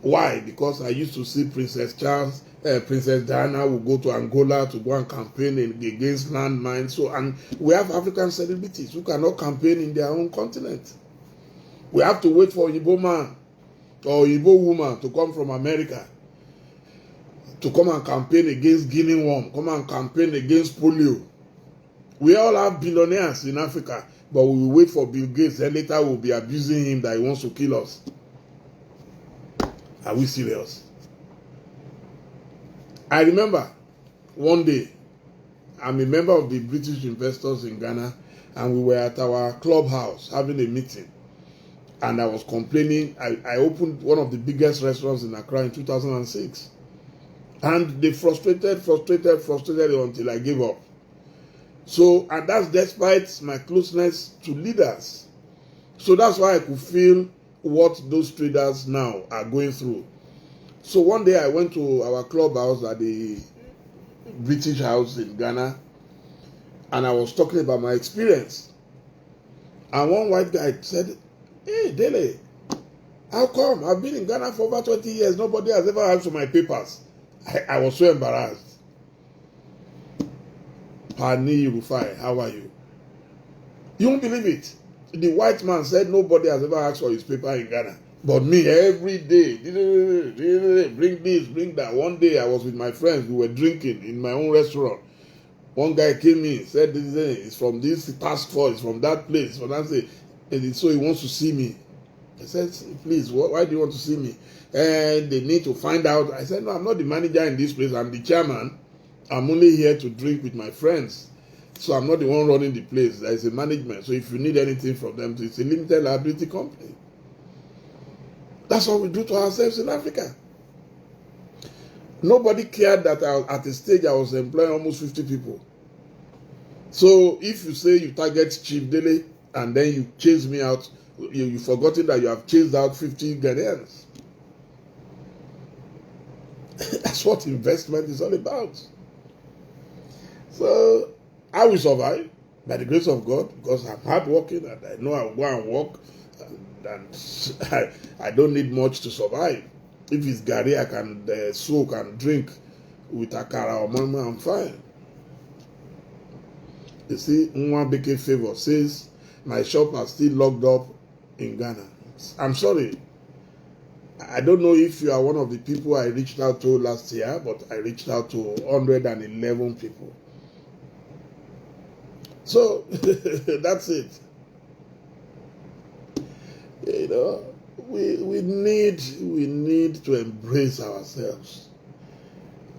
Why? Because I used to see Princess Diana would go to Angola to go and campaign against landmines. And we have African celebrities who cannot campaign in their own continent. We have to wait for Igbo man or Igbo woman to come from America to come and campaign against guinea worm, come and campaign against polio. We all have billionaires in Africa, but we will wait for Bill Gates, and later we'll be abusing him that he wants to kill us. Are we serious? I remember one day, I'm a member of the British investors in Ghana, and we were at our clubhouse having a meeting. And I was complaining. I opened one of the biggest restaurants in Accra in 2006. And they frustrated until I gave up. So, and that's despite my closeness to leaders. So that's why I could feel what those traders now are going through. So one day I went to our clubhouse at the British House in Ghana, and I was talking about my experience. And one white guy said, "Hey, Dele, how come? I've been in Ghana for over 20 years. Nobody has ever asked for my papers." I was so embarrassed. Pani Rufai, how are you? You won't believe it. The white man said nobody has ever asked for his paper in Ghana. But me, every day, bring this, bring that. One day I was with my friends, we were drinking in my own restaurant. One guy came in, said, "This is from this task force, from that place." So he wants to see me. I said, "Please, why do you want to see me?" And they need to find out. I said, "No, I'm not the manager in this place. I'm the chairman. I'm only here to drink with my friends. So I'm not the one running the place. There is a management. So if you need anything from them, it's a limited liability company." That's what we do to ourselves in Africa. Nobody cared that at a stage I was employing almost 50 people. So if you say you target Chief Dele and then you chase me out, you've forgotten that you have chased out 50 Ghanaians. That's what investment is all about. So I will survive by the grace of God because I'm hardworking and I know I'll go and work, and I don't need much to survive. If it's Gary, I can soak and drink with akara or mama, I'm fine. You see, Nwabeke Favor says, my shop are still locked up in Ghana. I'm sorry. I don't know if you are one of the people I reached out to last year, but I reached out to 111 people. So, that's it. You know, we need to embrace ourselves.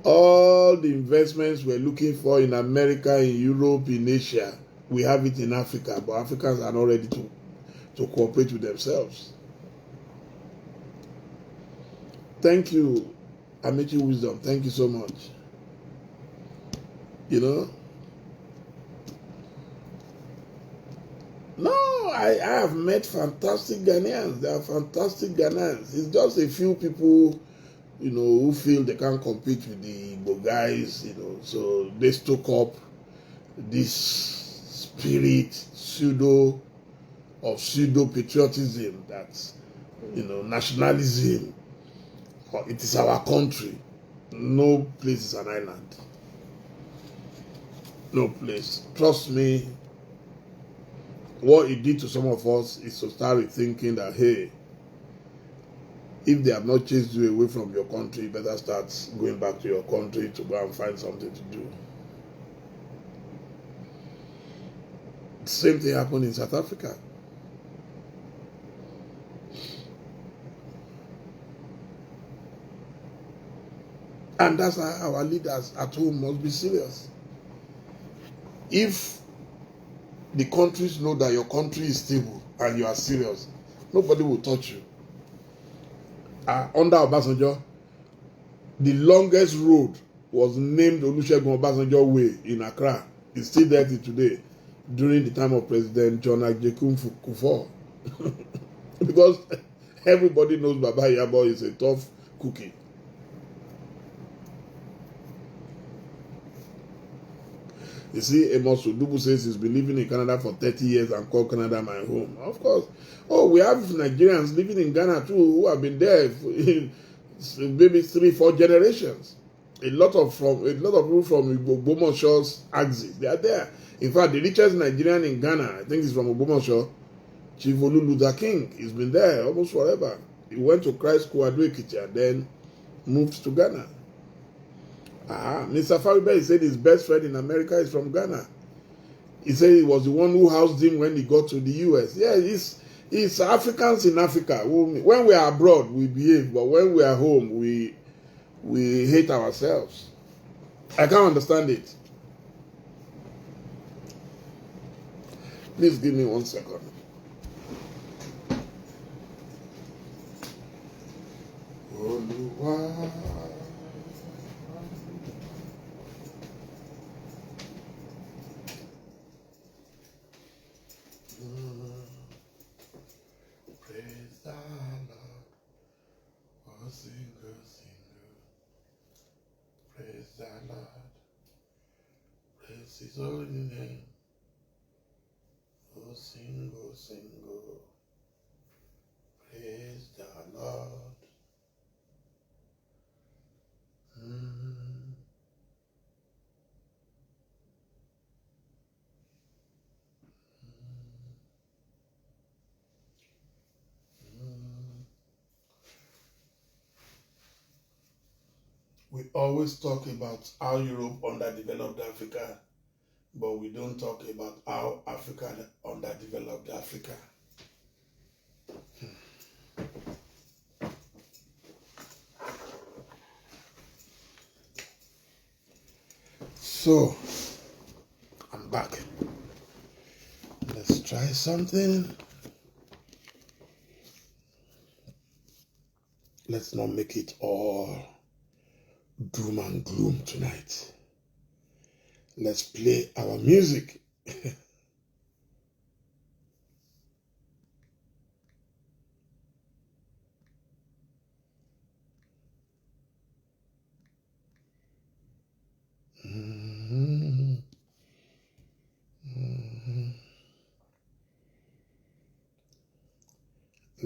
All the investments we're looking for in America, in Europe, in Asia, we have it in Africa, but Africans are not ready to cooperate with themselves. Thank you, Amici Wisdom. Thank you so much. You know, no, I have met fantastic Ghanaians. They are fantastic Ghanaians. It's just a few people, you know, who feel they can't compete with the Igbo guys, you know, so they stoke up this spirit pseudo patriotism that, you know, nationalism, it is our country. No place is an island. No place. Trust me, what it did to some of us is to start rethinking that, hey, if they have not chased you away from your country, you better start going back to your country to go and find something to do. The same thing happened in South Africa. And that's why our leaders at home must be serious. If the countries know that your country is stable and you are serious, nobody will touch you. Under Obasanjo, the longest road was named Olusegun Obasanjo Way in Accra. It's still there till today, during the time of President John Ajekun Kufuor. Because everybody knows Baba Yabo is a tough cookie. You see, Amos Odubu says he's been living in Canada for 30 years and called Canada my home. Of course. Oh, we have Nigerians living in Ghana too who have been there for maybe 3-4 generations. A lot of people from Ogbomoso's axis, they are there. In fact, the richest Nigerian in Ghana, I think is from Ogbomoso, Chief Luther King. He's been there almost forever. He went to Christ School Ado Ekiti and then moved to Ghana. Mr. Faribe said his best friend in America is from Ghana. He said he was the one who housed him when he got to the US. Yeah, it's Africans in Africa. When we are abroad, we behave, but when we are home, we hate ourselves. I can't understand it. Please give me 1 second. Praise the Lord. Oh, single. Praise the Lord. Praise His holy name. Oh, single. Praise the Lord. We always talk about how Europe underdeveloped Africa, but we don't talk about how Africa underdeveloped Africa. So, I'm back. Let's try something. Let's not make it all doom and gloom tonight. Let's play our music.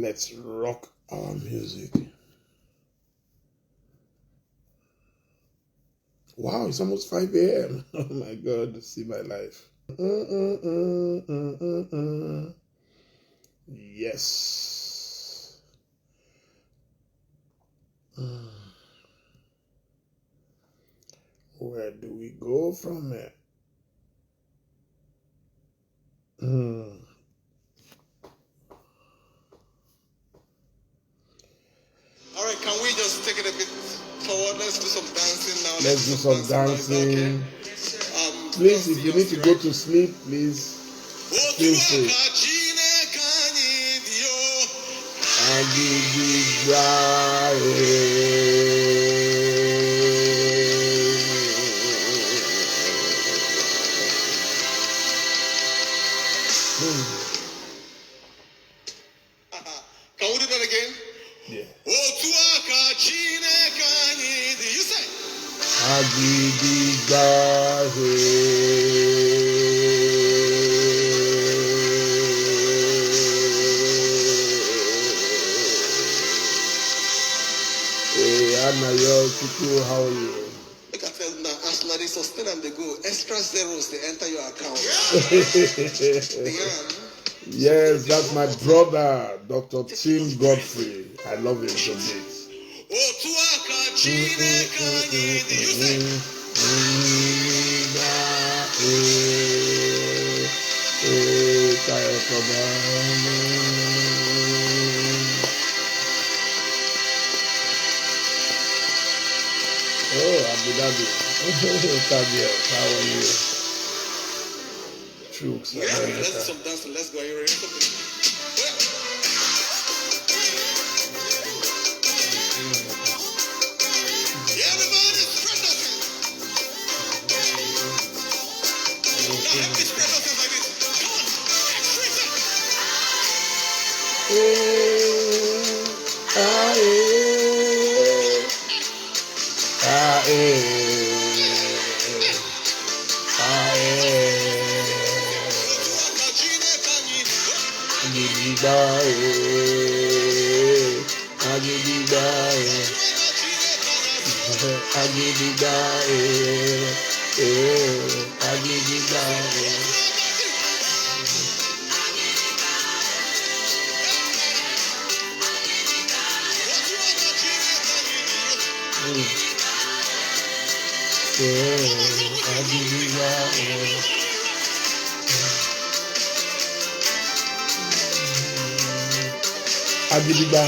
Let's rock our music. Wow, it's almost 5 a.m. Oh my God, see my life. Yes. Where do we go from here? All right, can we just take it a bit forward? Let's do some dancing now. Let's do some dancing. Please, if you need to go to sleep, please feel free. Can we do that again? Yeah. You say? How are you? Look at them now. As they sustain and they go. Extra zeros, they enter your account. Yes, that's my brother, Dr. Tim Godfrey. I love him so much. Oh, Abu Dhabi. How are you? Trooks. Yeah, let's do some dancing. Let's go. Are you ready? Everybody spread those hands. Now help me spread those hands like this. Come on. Agidigba.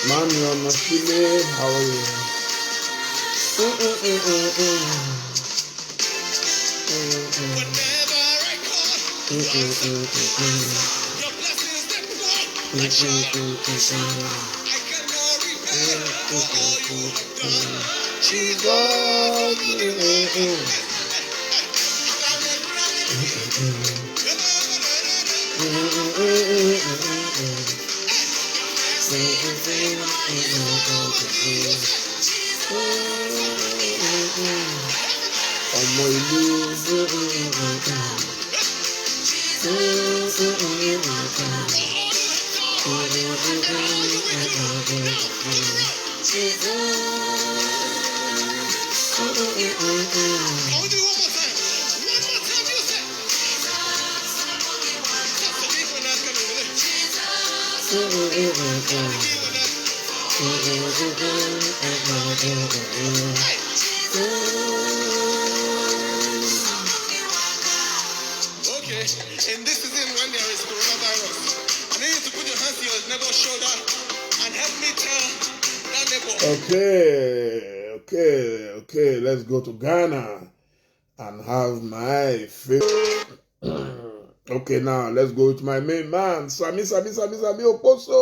Man, you're not feeling. How are you? Okay, in this season when there is coronavirus, I need you to put your hands to your neighbor's shoulder and help me tell that neighbor. Okay. Let's go to Ghana and have my favorite. Okay, now let's go with my main man, Sami Oposo.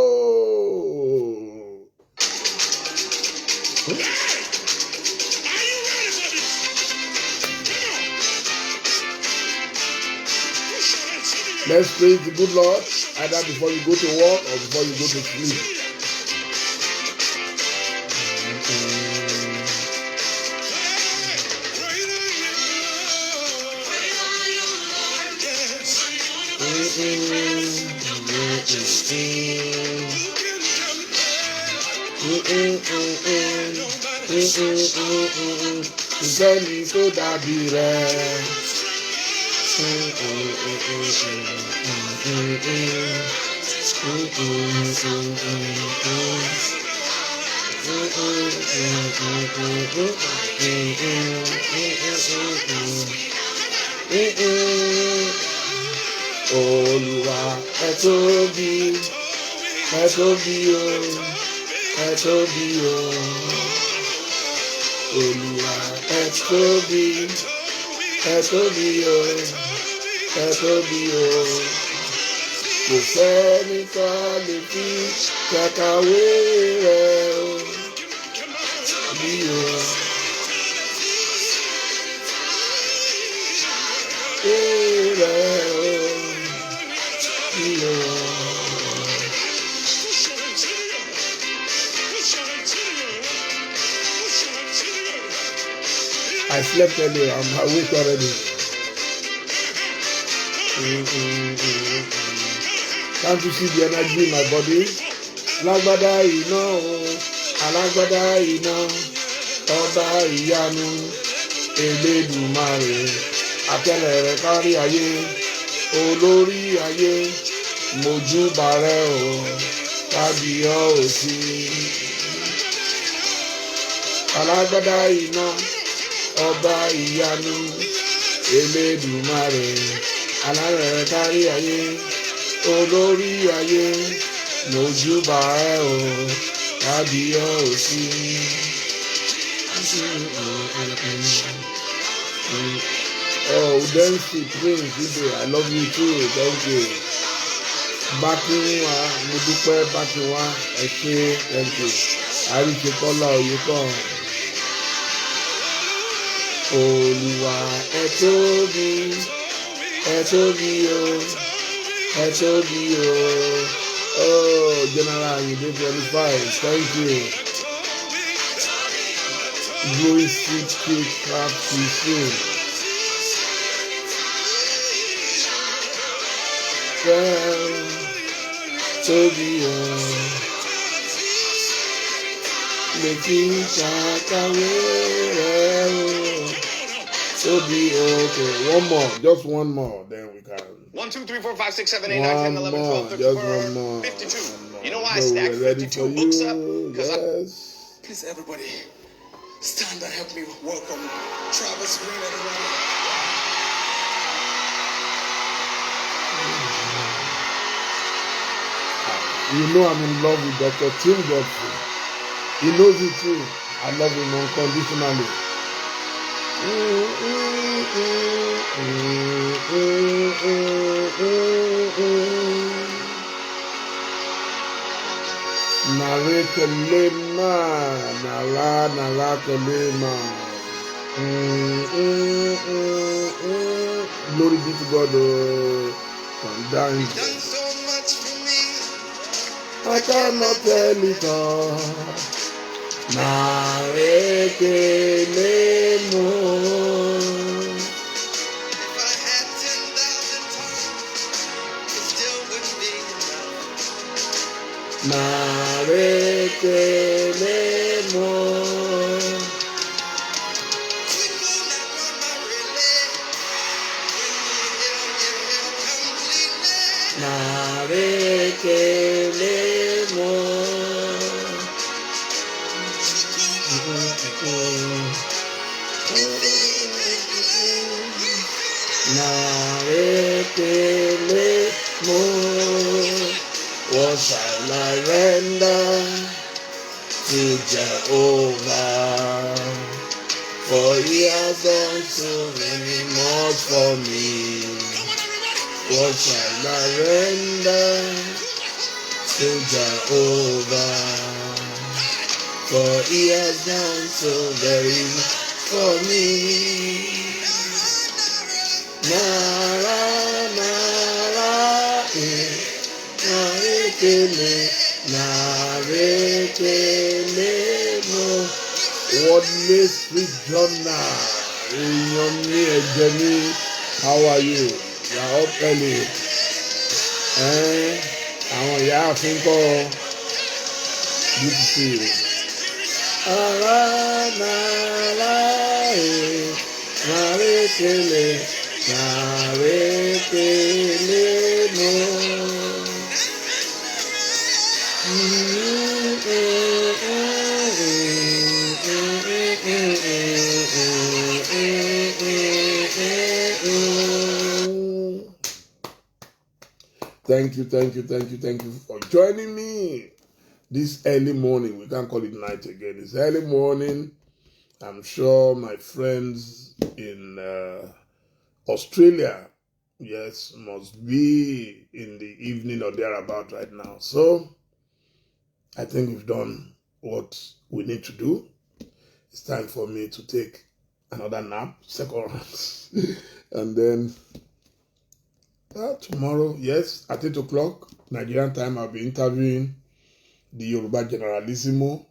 Let's praise the good Lord either before you go to work or before you go to sleep. Sẹ́ni tó dàbí rẹ̀. Olúwa ẹ tóbi o, ẹ tóbi o. Olúwa ẹ tóbi o, ẹ tóbi o. Kò sẹ́ni tá lè fi ṣàkàwé rẹ̀ o. Bí o. I slept earlier, I'm awake already. Can't you see the energy in my body? Lágbádá iná o, alágbádá iná, ọba ìyanu, Elédùmarè, àtẹlẹ rẹ̀ kárí ayé, olórí ayé, mojúbà rẹ o, kábíyèsí. Alágbádá iná, ọba ìyanu, Elédùmarè, àtẹlẹ rẹ̀ kárí ayé, olórí ayé, mojúbà rẹ o, kábíyèsí. Oh, dance it, Prince. I love you too. Thank you. Backing wa, mo dúpẹ́ backing wa, ẹ ṣé, thank you. Àríṣe Kọ́lá Oyèkán. Olúwa ẹ tóbi o, ẹ tóbi o. Oh, General, you did 25. Thank you. Growing sweet cake, craft, fish. Tóbi o, lè fi ṣàkàwé rẹ̀ o. Tóbi o, okay, one more, just one more, then we can. 1, 2, 3, 4, 5, 6, 7, 8, 9, 10, 11, 12, 13, just one more. 52. You know why I stacked 52 books up? Yes. Please, everybody, stand and help me welcome Travis Green, everyone. You know I'm in love with Dr. Tim Godfrey. He knows it too. I love him unconditionally. Nara Kelema. Glory be to God. Come down. Done so much for me. I cannot tell it all. Nara Kelema. If I had 10,000 tongues, it still wouldn't be enough. Nara Kelema. Nare Kelema. Dele Momodu, what shall I render to Jehovah? For he has done so many much for me. What shall I render to Jehovah? For he has done so very much for me. Nara, nara, narekele, narekele mo. Wordley Street Journal. How are you? You are up early. Àwọn ìyá àfínkọ́ good to see you. Ara nara narekele no. Thank you for joining me this early morning. We can't call it night again. It's early morning. I'm sure my friends in Australia, yes, must be in the evening or thereabout right now. So I think we've done what we need to do. It's time for me to take another nap, second round. And then tomorrow, yes, at 8 o'clock, Nigerian time, I'll be interviewing the Yoruba Generalissimo,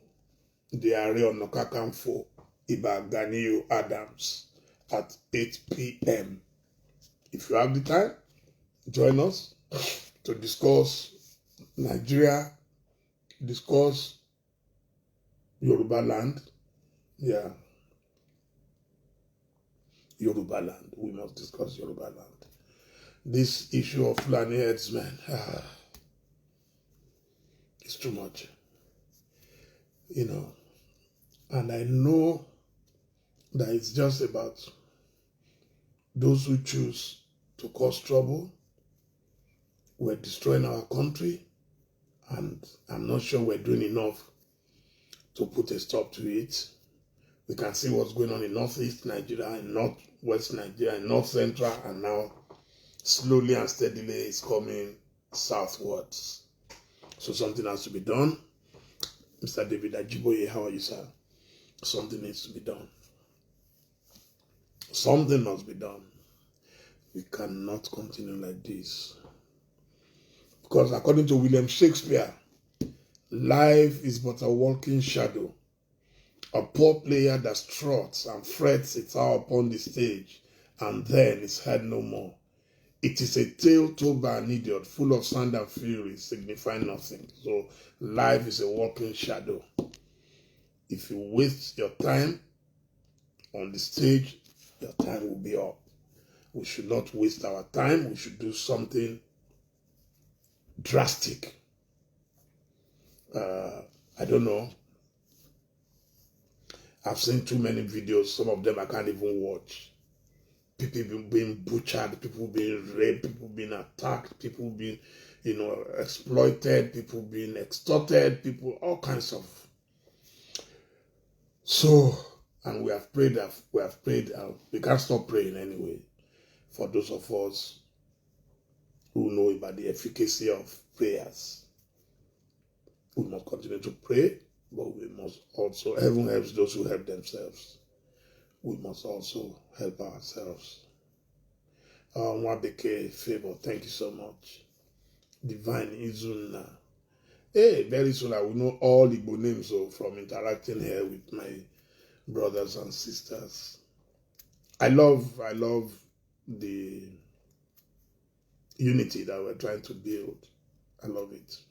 the Ààrẹ Ọ̀nà Kakanfò, Ìbà Gani Adams, at 8 p.m. If you have the time, join us to discuss Nigeria, discuss Yoruba land. Yeah. Yoruba land. We must discuss Yoruba land. This issue of Fulani herdsmen, it's too much. And I know that it's just about those who choose to cause trouble. We're destroying our country, and I'm not sure we're doing enough to put a stop to it. We can see what's going on in northeast Nigeria, in northwest Nigeria, in north central, and now slowly and steadily it's coming southwards. So something has to be done. Mr. David Ajiboye, how are you, sir? Something needs to be done. Something must be done. We cannot continue like this. Because according to William Shakespeare, life is but a walking shadow. A poor player that struts and frets its hour upon the stage, and then is heard no more. It is a tale told by an idiot, full of sand and fury, signifying nothing. So life is a walking shadow. If you waste your time on the stage, your time will be up. We should not waste our time. We should do something drastic. I don't know. I've seen too many videos. Some of them I can't even watch. People being butchered, people being raped, people being attacked, people being, exploited, people being extorted, people, all kinds of. So, and we have prayed, we can't stop praying anyway. For those of us who know about the efficacy of prayers, we must continue to pray, but we must also, heaven helps those who help themselves. We must also help ourselves. Mwabeke Favor, thank you so much. Divine Izuna. Hey, very soon I will know all Igbo names from interacting here with my brothers and sisters. I love the unity that we're trying to build. I love it.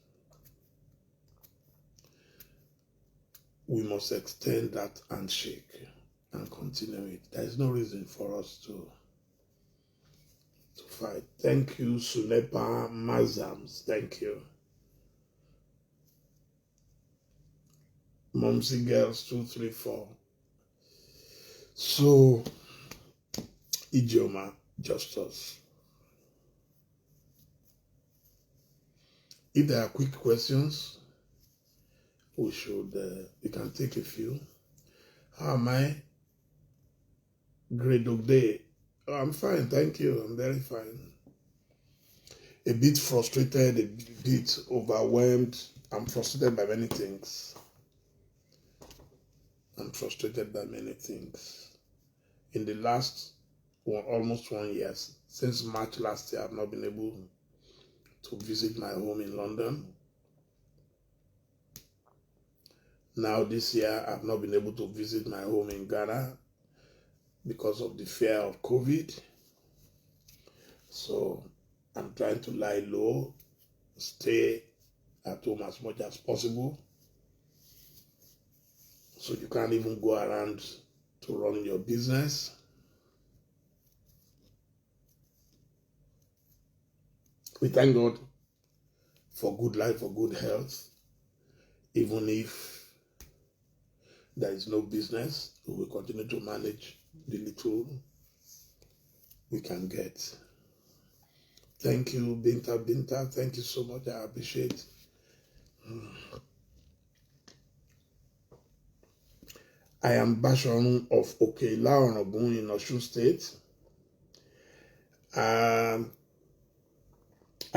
We must extend that handshake and continue it. There is no reason for us to fight. Thank you, Sunepa Mazams. Thank you. Mumsy Girls 234. So, Ijeoma Justus. If there are quick questions, we can take a few. How am I? Great day. Oh, I'm fine, thank you. I'm very fine. A bit frustrated, a bit overwhelmed. I'm frustrated by many things. In the last almost 1 year, since March last year, I've not been able to visit my home in London. Now this year, I've not been able to visit my home in Ghana because of the fear of COVID. So I'm trying to lie low, stay at home as much as possible. So you can't even go around to run your business. We thank God for good life, for good health. Even if there is no business, we will continue to manage the little we can get. Thank you, Binta. Thank you so much. I appreciate. I am Bashorun of Okeila Onogun in Osun State. I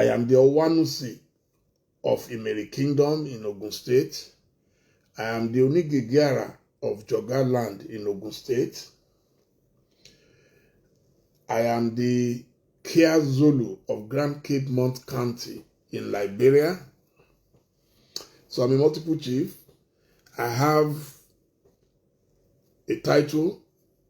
am the Owanusi of Imeri Kingdom in Ogun State. I am the Onigigiara of Joga Land in Ogun State. I am the Kia Zulu of Grand Cape Mount County in Liberia. So I'm a multiple chief. I have a title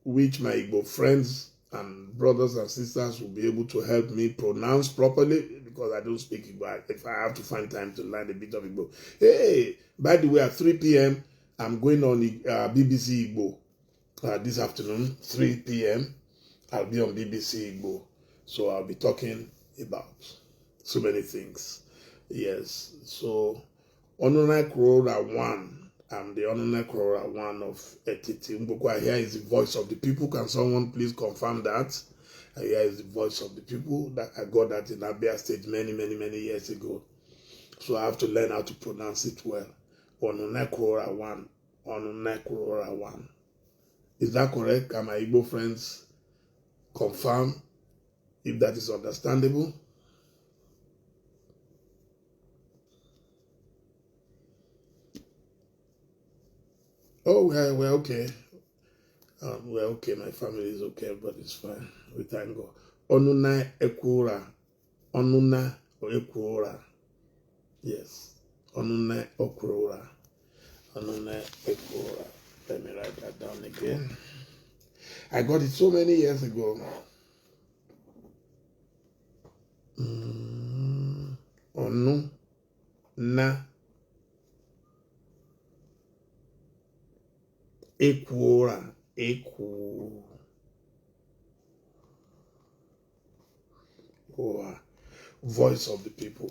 which my Igbo friends and brothers and sisters will be able to help me pronounce properly because I don't speak Igbo. If I have to find time to learn a bit of Igbo. Hey, by the way, at 3 p.m., I'm going on BBC Igbo this afternoon, 3 p.m. I'll be on BBC Igbo. So I'll be talking about so many things. Yes, so Onunai Kurora 1. I'm the Onunai Kurora 1 of Etiti. Mbokwa, here is the voice of the people. Can someone please confirm that? Here is the voice of the people. That I got that in Abia State many years ago. So I have to learn how to pronounce it well. Onunai Kurora 1. Onunai Kurora 1. Is that correct? Can my Igbo friends confirm if that is understandable? Oh, we're okay. We're okay. My family is okay. Everybody's fine. We thank God. Onuna Ekwura. Onuna Ekwura. Yes. Onuna Ekwura. Onuna Ekwura. Let me write that down again. I got it so many years ago. Onu na Ekwura. Ekwura. Voice of the people.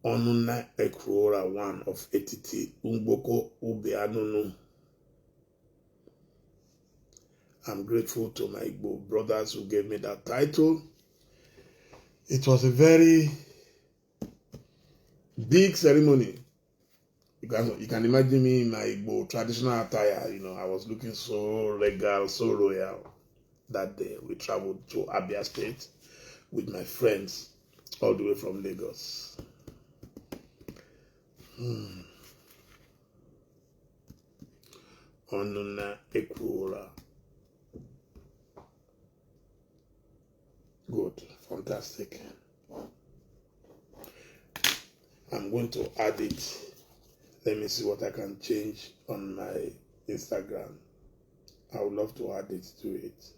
Onuna Ekwura 1 of Etiti. Umboko Ube Anunu. I'm grateful to my Igbo brothers who gave me that title. It was a very big ceremony. You can imagine me in my Igbo traditional attire. I was looking so regal, so royal. That day, we traveled to Abia State with my friends all the way from Lagos. Onuna Ekwura. Good, fantastic. I'm going to add it. Let me see what I can change on my Instagram. I would love to add it to it.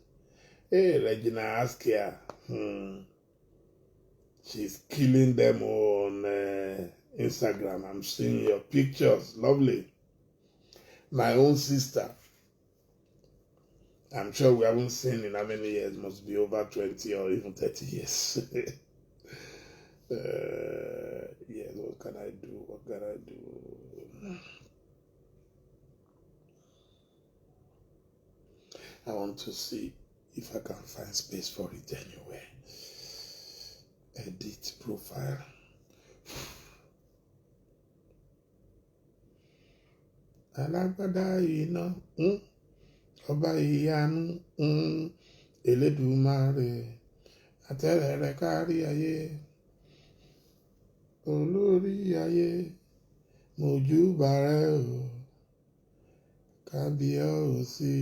Hey, Regina Askia. She's killing them on Instagram. I'm seeing your pictures. Lovely. My own sister. I'm sure we haven't seen in how many years. Must be over 20 or even 30 years. Yes, what can I do? What can I do? I want to see if I can find space for it anywhere. Edit profile. Alágbádá iná, ọba ìyanu, Elédùmarè, àtẹ̀rẹ̀rẹ̀ kárí ayé, olórí ayé, mojúbà rẹ o, kábíyèsí.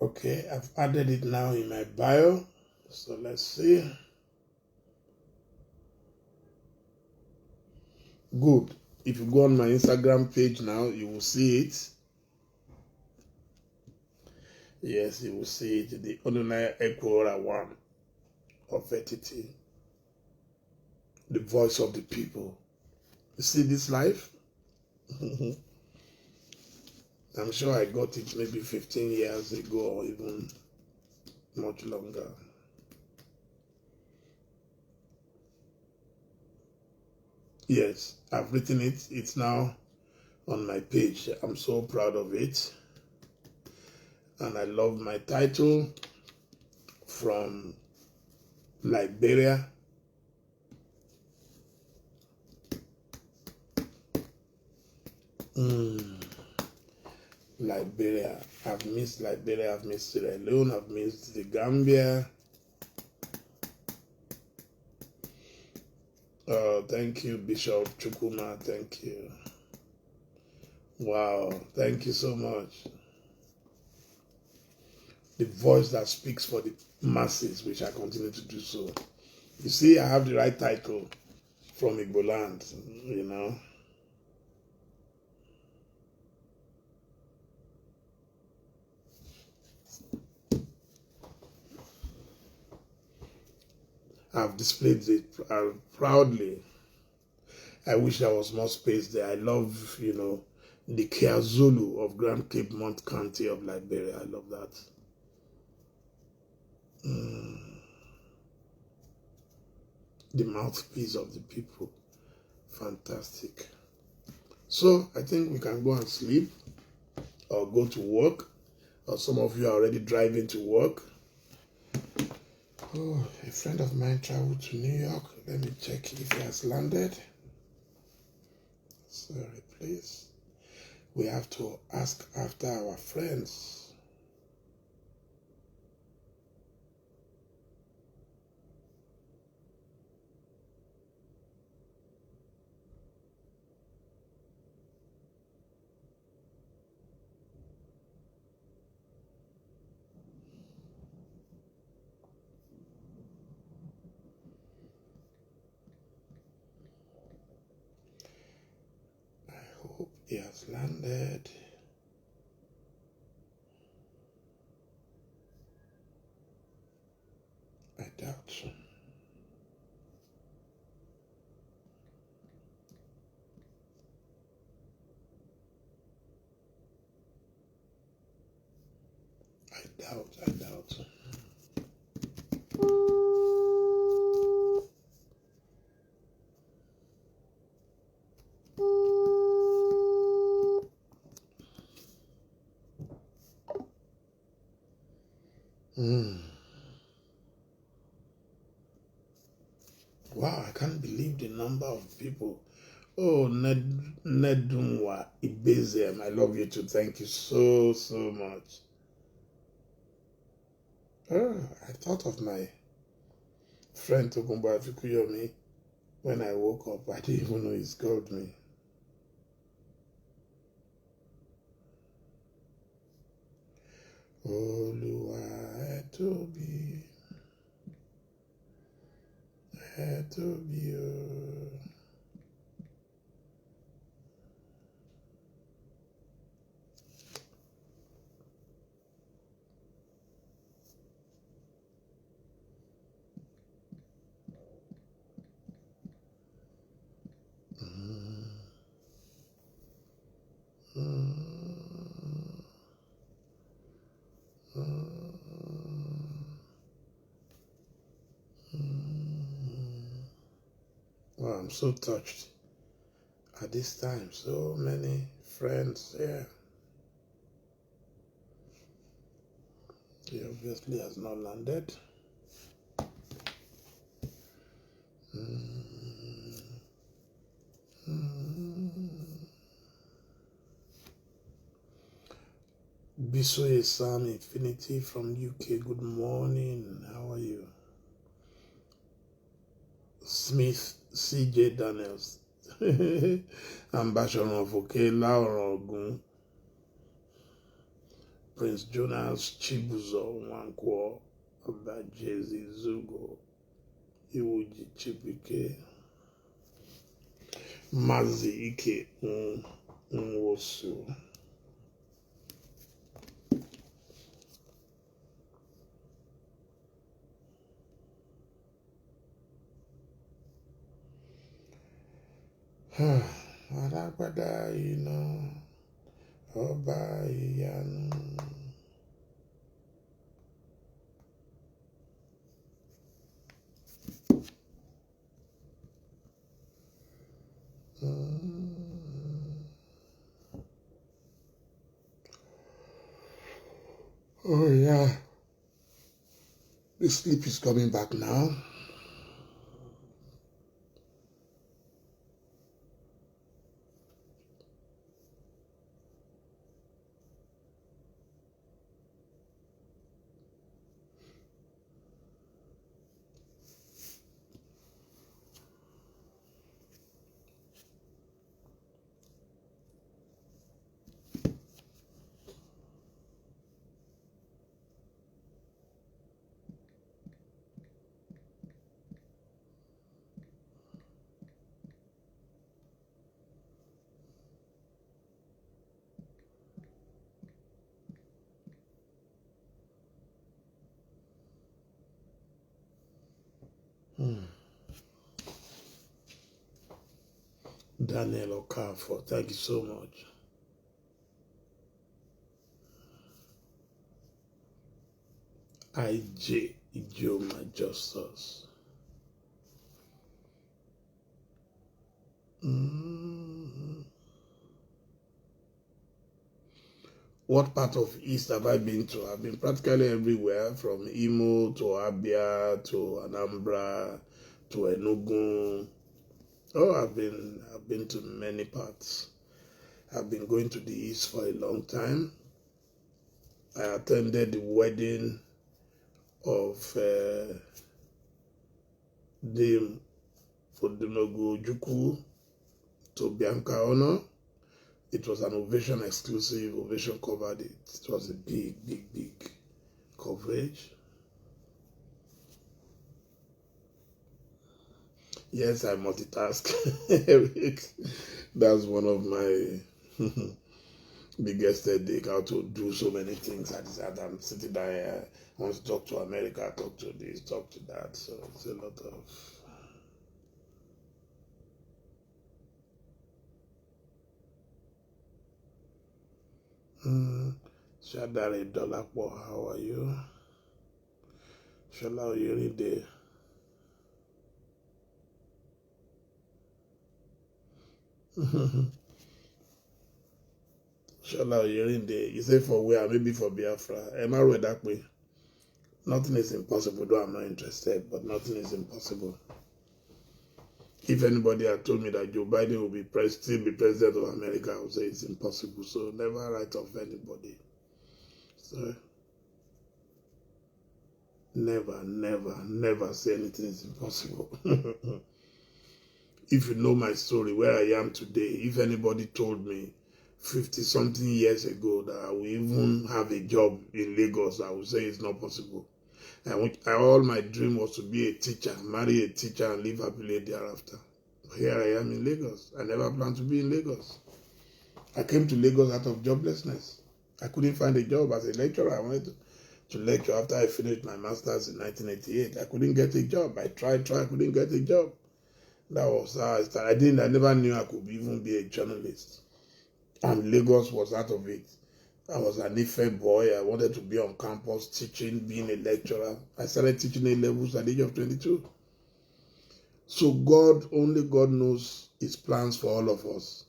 Okay, I've added it now in my bio. So let's see. Good. If you go on my Instagram page now, you will see it. Yes, you will see it. The Onunaya Equora one of entity. The voice of the people. You see this life? I'm sure I got it maybe 15 years ago or even much longer. Yes, I've written it. It's now on my page. I'm so proud of it. And I love my title, From Liberia. Liberia. I've missed Liberia. I've missed Sierra Leone. I've missed the Gambia. Thank you, Bishop Chukuma. Thank you. Wow. Thank you so much. The voice that speaks for the masses, which I continue to do so. You see, I have the right title, From Igbo Land, you know. I've displayed it proudly. I wish there was more space there. I love, you know, the KwaZulu of Grand Cape Mount County of Liberia. I love that. The mouthpiece of the people. Fantastic. So I think we can go and sleep or go to work. Or some of you are already driving to work. Oh, a friend of mine traveled to New York. Let me check if he has landed. Sorry, please. We have to ask after our friends. I hope he has landed. I doubt so. doubt. Wow, I can't believe the number of people. Oh, Nedunwa Ibezem, I love you too. Thank you so much. Oh, I thought of my friend Tokumba Fikuyomi when I woke up. I didn't even know he's called me. Oluwa Etobi o. Wow, I'm so touched at this time. So many friends here. He obviously has not landed. Bisoye Sam Infinity from UK. Good morning. How are you? Smith CJ Daniels. Ambassador of Laura Ogun. Prince Jonas Chibuzo Wankwo. Abajezi Zugo. Iwuji Chipike. Mazi Ike Nwosu. Aragbada, Oba Iyanu. Oh yeah, the sleep is coming back now. Daniel Okafor, thank you so much. IJ Ijoma Justus. What part of East have I been to? I've been practically everywhere, from Imo to Abia to Anambra to Enugu. Oh, I've been to many parts. I've been going to the East for a long time. I attended the wedding of Dele Momodu to Bianca Ono. It was an Ovation exclusive. Ovation covered it. It was a big coverage. Yes, I multitask. That's one of my biggest headache, how to do so many things at that. I'm sitting there, I want to talk to America, talk to this, talk to that. So it's a lot of... Shadari Dolapo, how are you? Shala Oyerinde. Shala Oyerinde. You say for where? Maybe for Biafra. Am I read that way? Nothing is impossible, though I'm not interested, but nothing is impossible. If anybody had told me that Joe Biden will be still be president of America, I would say it's impossible. So never write off anybody. So never say anything is impossible. If you know my story, where I am today, if anybody told me 50-something years ago that I will even have a job in Lagos, I would say it's not possible. All my dream was to be a teacher, marry a teacher, and live happily thereafter. Here I am in Lagos. I never planned to be in Lagos. I came to Lagos out of joblessness. I couldn't find a job as a lecturer. I wanted to lecture after I finished my master's in 1988. I couldn't get a job. I tried, couldn't get a job. That was how I started. I never knew I could even be a journalist. And Lagos was out of it. I was an Ife boy. I wanted to be on campus teaching, being a lecturer. I started teaching A-levels at the age of 22. So only God knows his plans for all of us.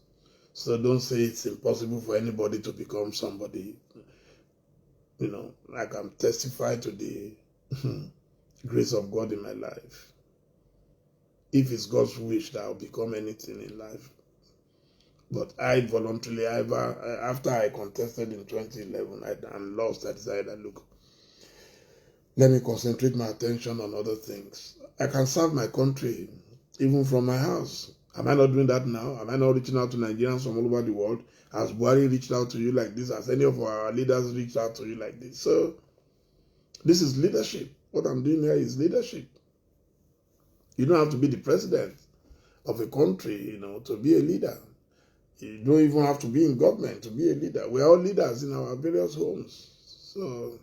So don't say it's impossible for anybody to become somebody. You know, I can testify to the grace of God in my life. If it's God's wish that I'll become anything in life. But I voluntarily, after I contested in 2011 and lost, I decided, look, let me concentrate my attention on other things. I can serve my country, even from my house. Am I not doing that now? Am I not reaching out to Nigerians from all over the world? Has Buhari reached out to you like this? Has any of our leaders reached out to you like this? So, this is leadership. What I'm doing here is leadership. You don't have to be the president of a country, to be a leader. You don't even have to be in government to be a leader. We're all leaders in our various homes. So,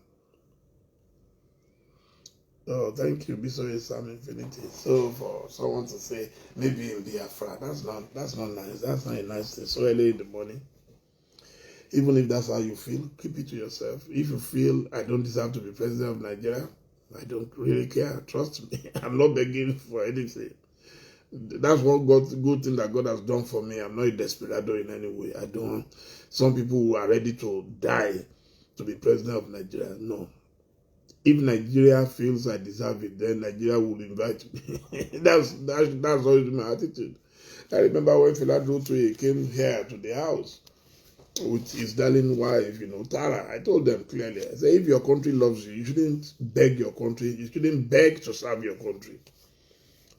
thank you, Bisoye Sam Infinity. So for someone to say maybe in Biafra, that's not nice. That's not a nice thing. So early in the morning. Even if that's how you feel, keep it to yourself. If you feel I don't deserve to be president of Nigeria, I don't really care. Trust me. I'm not begging for anything. That's one good thing that God has done for me. I'm not a desperado in any way. Some people who are ready to die to be president of Nigeria. No. If Nigeria feels I deserve it, then Nigeria will invite me. That's always my attitude. I remember when Fela Dutoye came here to the house with his darling wife, Tara. I told them clearly, I said, if your country loves you, you shouldn't beg your country. You shouldn't beg to serve your country.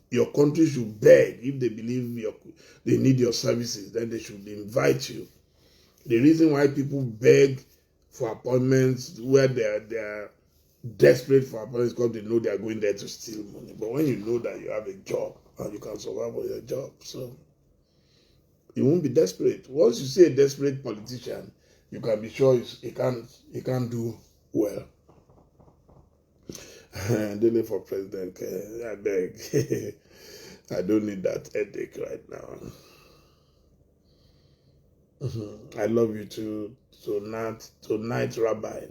Your country should beg. If they believe they need your services, then they should invite you. The reason why people beg for appointments where they're desperate for appointments because they know they are going there to steal money. But when you know that you have a job and you can survive with your job, so you won't be desperate. Once you see a desperate politician, you can be sure he can't do well. Dele for president, I beg. I don't need that headache right now. I love you too. Tonight, Rabbi.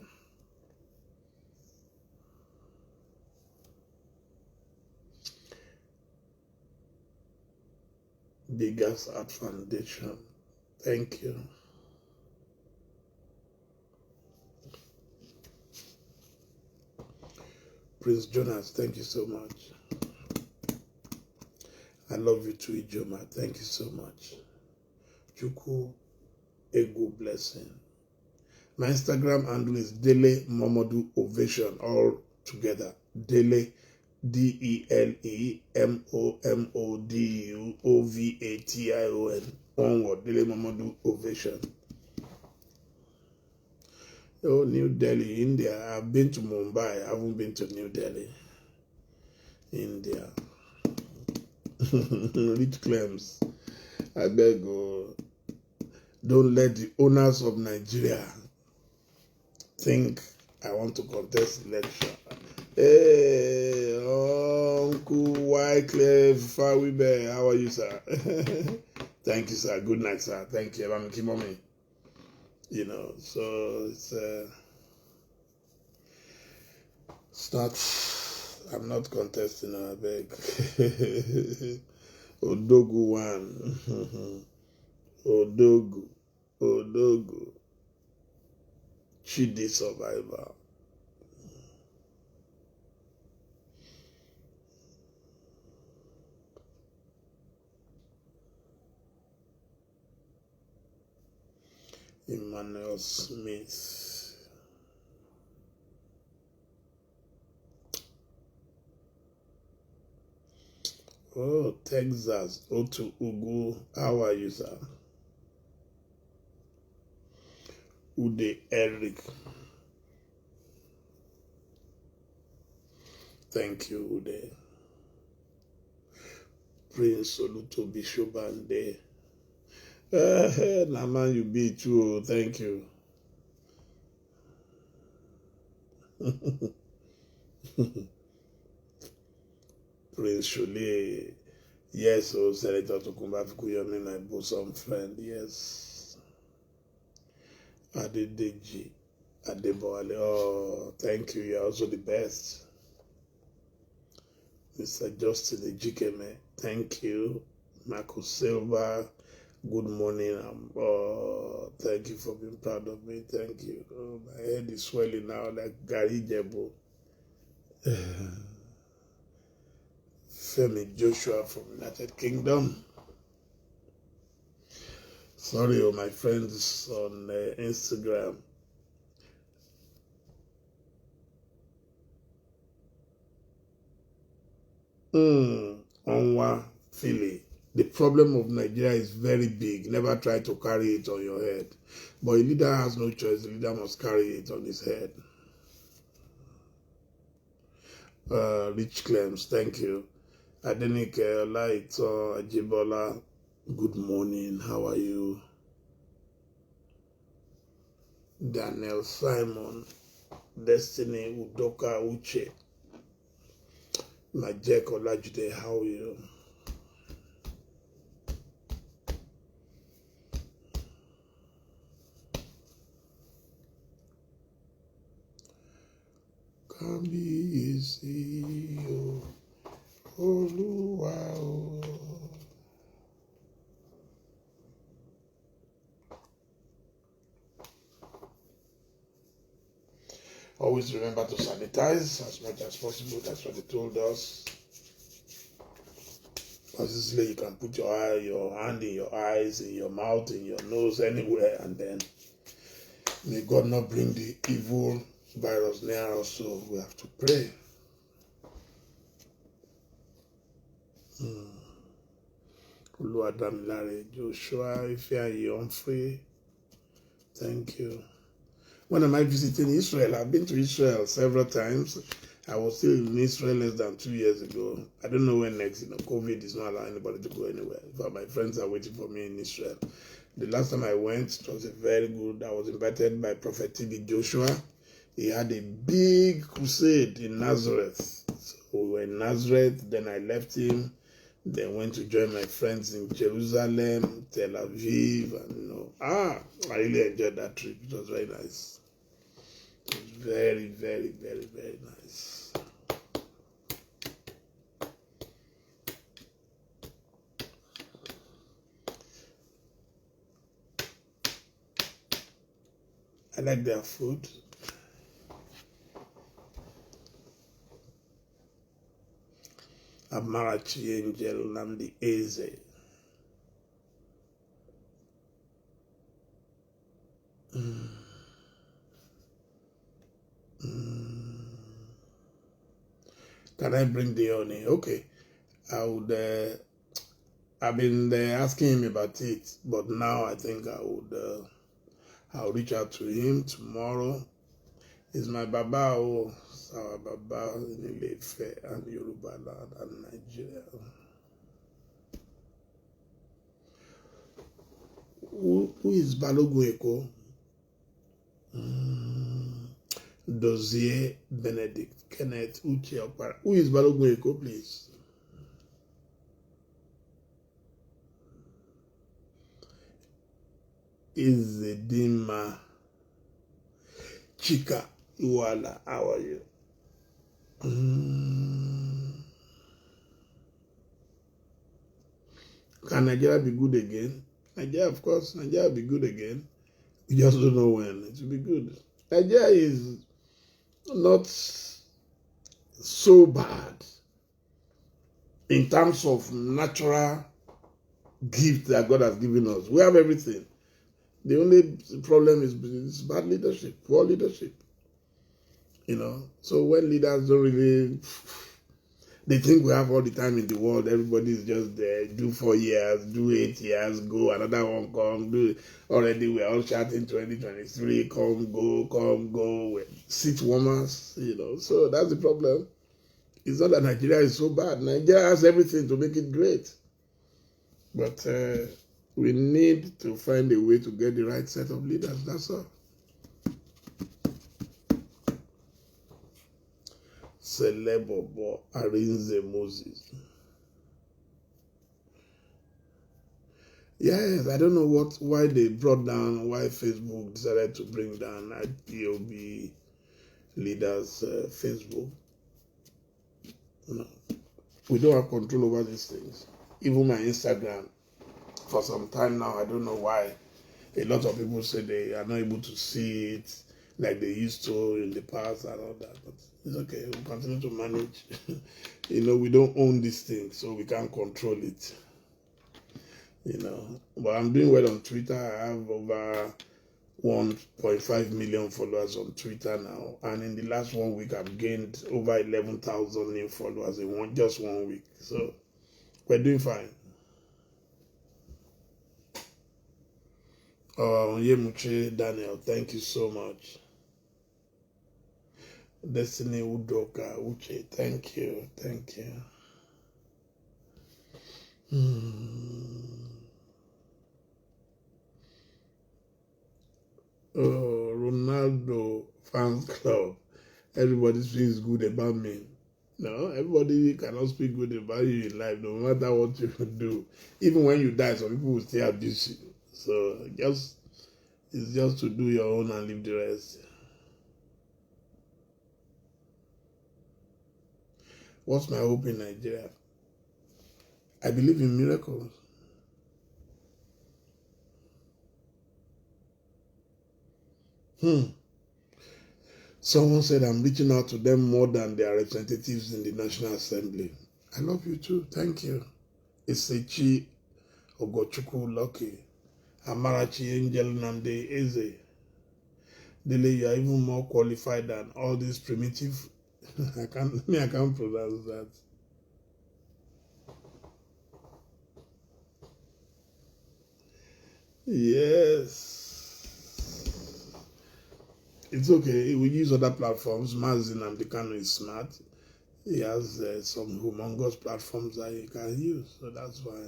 Biggest Art Foundation. Thank you. Prince Jonas, thank you so much. I love you too, Ijoma. Thank you so much. Chuku Ego Blessing. My Instagram handle is Dele Momodu Ovation, all together. Dele, DeleMomodu Ovation. One word, Dele Momodu Ovation. Oh, New Delhi, India. I've been to Mumbai. I haven't been to New Delhi, India. Rich claims. I beg you, don't let the owners of Nigeria think I want to contest election. Hey, Uncle Wycliffe Fawibe, how are you, sir? Thank you, sir. Good night, sir. Thank you. I'm Kimome. So it's Start. I'm not contesting, I beg. Odogu one. Odogu. Chidi survivor. Emmanuel Smith. Oh, Texas. Otu Ugu. How are you, sir? Ude Eric. Thank you, Ude. Prince Oluto Bishobande. Naman, you be too. Thank you. Prince Shule. Yes, oh, Senator Tokumba Fikuyomi, my bosom friend. Yes. Adedeji. Adebowale. Oh, thank you. You're also the best. Mr. Justin Ejikeme. Thank you. Marco Silva. Good morning. Thank you for being proud of me. Thank you. Oh, my head is swelling now like Gary Jebo. Femi Joshua from United Kingdom. Sorry, my friends on Instagram. Onwa Philly. The problem of Nigeria is very big. Never try to carry it on your head. But a leader has no choice. The leader must carry it on his head. Rich claims. Thank you. Adenike Olaito Ajibola. Good morning. How are you? Daniel Simon. Destiny Udoka Uche. Majek Olajude. How are you? Kábíyèsí o, Olúwa o. Always remember to sanitize as much as possible. That's what they told us. Obviously, you can put your hand in your eyes, in your mouth, in your nose, anywhere, and then may God not bring the evil virus near us, so we have to pray. Oluwadamilare Joshua, Ifeanyi Humphrey, thank you. When am I visiting Israel? I've been to Israel several times. I was still in Israel less than 2 years ago. I don't know when next. COVID is not allowing anybody to go anywhere. But my friends are waiting for me in Israel. The last time I went, it was a very good. I was invited by Prophet TB Joshua. He had a big crusade in Nazareth. So we were in Nazareth. Then I left him. Then went to join my friends in Jerusalem, Tel Aviv, and I really enjoyed that trip. It was very nice. It was very, very, very, very nice. I like their food. Amarachi Angel Nnamdi Eze. Can I bring the honey? Okay. I would. I've been asking him about it, but now I think I'll reach out to him tomorrow. He's my Baba, our Baba in Ile-Ife and Yoruba land and Nigeria. Who is Balogun Eko? Dozier Benedict Kenneth Uche Okpara. Who is Balogun Eko, please? Izedima Chika Iwala. How are you? Can Nigeria be good again? Nigeria, of course, Nigeria will be good again. We just don't know when it will be good. Nigeria is not so bad in terms of natural gift that God has given us. We have everything. The only problem is bad leadership, poor leadership. You know, so when leaders don't really, they think we have all the time in the world. Everybody is just there. Do 4 years, do 8 years, go. Another one come. Do already. We're all shouting 2023. Come, go. Seat warmers. You know, so that's the problem. It's not that Nigeria is so bad. Nigeria has everything to make it great, but we need to find a way to get the right set of leaders. That's all. Celebobo Arinze Moses. Yes, I don't know why they brought down, why Facebook decided to bring down IPOB leaders' Facebook. No. We don't have control over these things. Even my Instagram, for some time now, I don't know why. A lot of people say they are not able to see it like they used to in the past and all that. But it's okay. We'll continue to manage. You know, we don't own this thing, so we can't control it. You know, but I'm doing well on Twitter. I have over 1.5 million followers on Twitter now, and in the last 1 week, I've gained over 11,000 new followers in just 1 week. So we're doing fine. Yemuche Daniel, thank you so much. Destiny Udoka Uche, thank you. Oh, Ronaldo fans club. Everybody speaks good about me. No, everybody cannot speak good about you in life, no matter what you do. Even when you die, some people will still abuse you. So it's just to do your own and leave the rest. What's my hope in Nigeria? I believe in miracles. Someone said I'm reaching out to them more than their representatives in the National Assembly. I love you too. Thank you. Isechi Ogochukwu Lucky. Amarachi Angel Nnamdi Eze. Dele, you are even more qualified than all these primitive. I can't pronounce that. Yes. It's okay. We use other platforms. Nnamdi Kanu is smart. He has some humongous platforms that he can use. So that's why.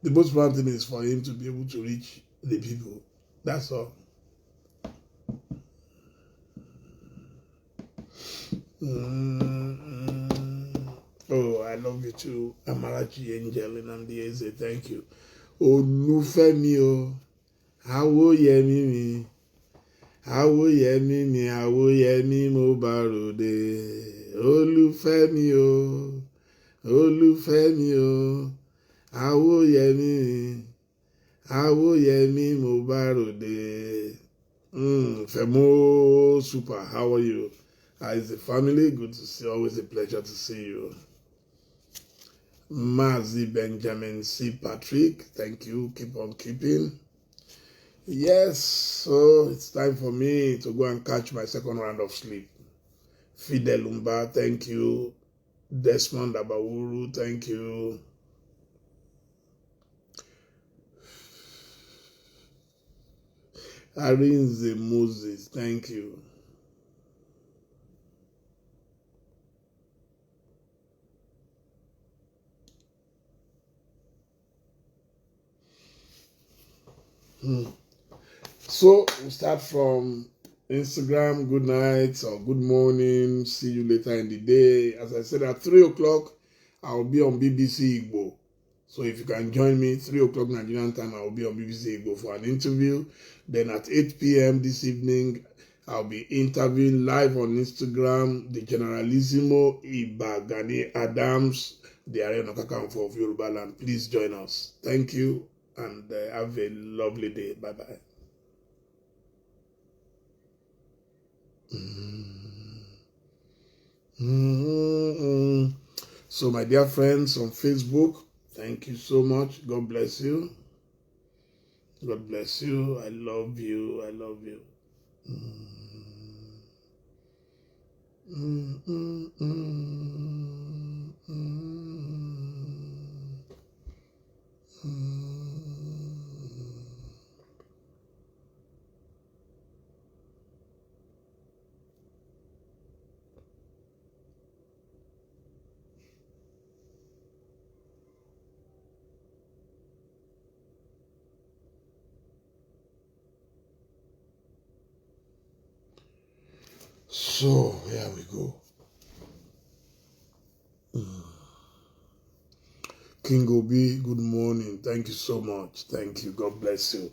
The most important thing is for him to be able to reach the people. That's all. Oh, I love you too. Amarachi Angel Nnamdi Eze. Thank you. Olufemi o. Awoyemi mi. Awoyemi mi. Awoyemi mo barode. Olufemi o. Olufemi o. Awoyemi. Awoyemi mo barode. Femo super. How are you? Is the family? Good to see. Always a pleasure to see you. Mazi Benjamin C. Patrick, thank you. Keep on keeping. Yes, so it's time for me to go and catch my second round of sleep. Fidel Umba, thank you. Desmond Abawuru, thank you. Arinze Moses, thank you. So we start from Instagram, good night or good morning, see you later in the day. As I said, at 3 o'clock, I'll be on BBC Igbo. So if you can join me, 3 o'clock Nigerian time, I'll be on BBC Igbo for an interview. Then at 8 p.m. this evening, I'll be interviewing live on Instagram the Generalissimo Iba Gani Adams, the Ààrẹ Ọ̀nà Kakanfò of Yoruba land. Please join us. Thank you and have a lovely day. Bye-bye. So, my dear friends on Facebook, thank you so much. God bless you. God bless you. I love you. I love you. So, here we go. King Obi, good morning. Thank you so much. Thank you. God bless you.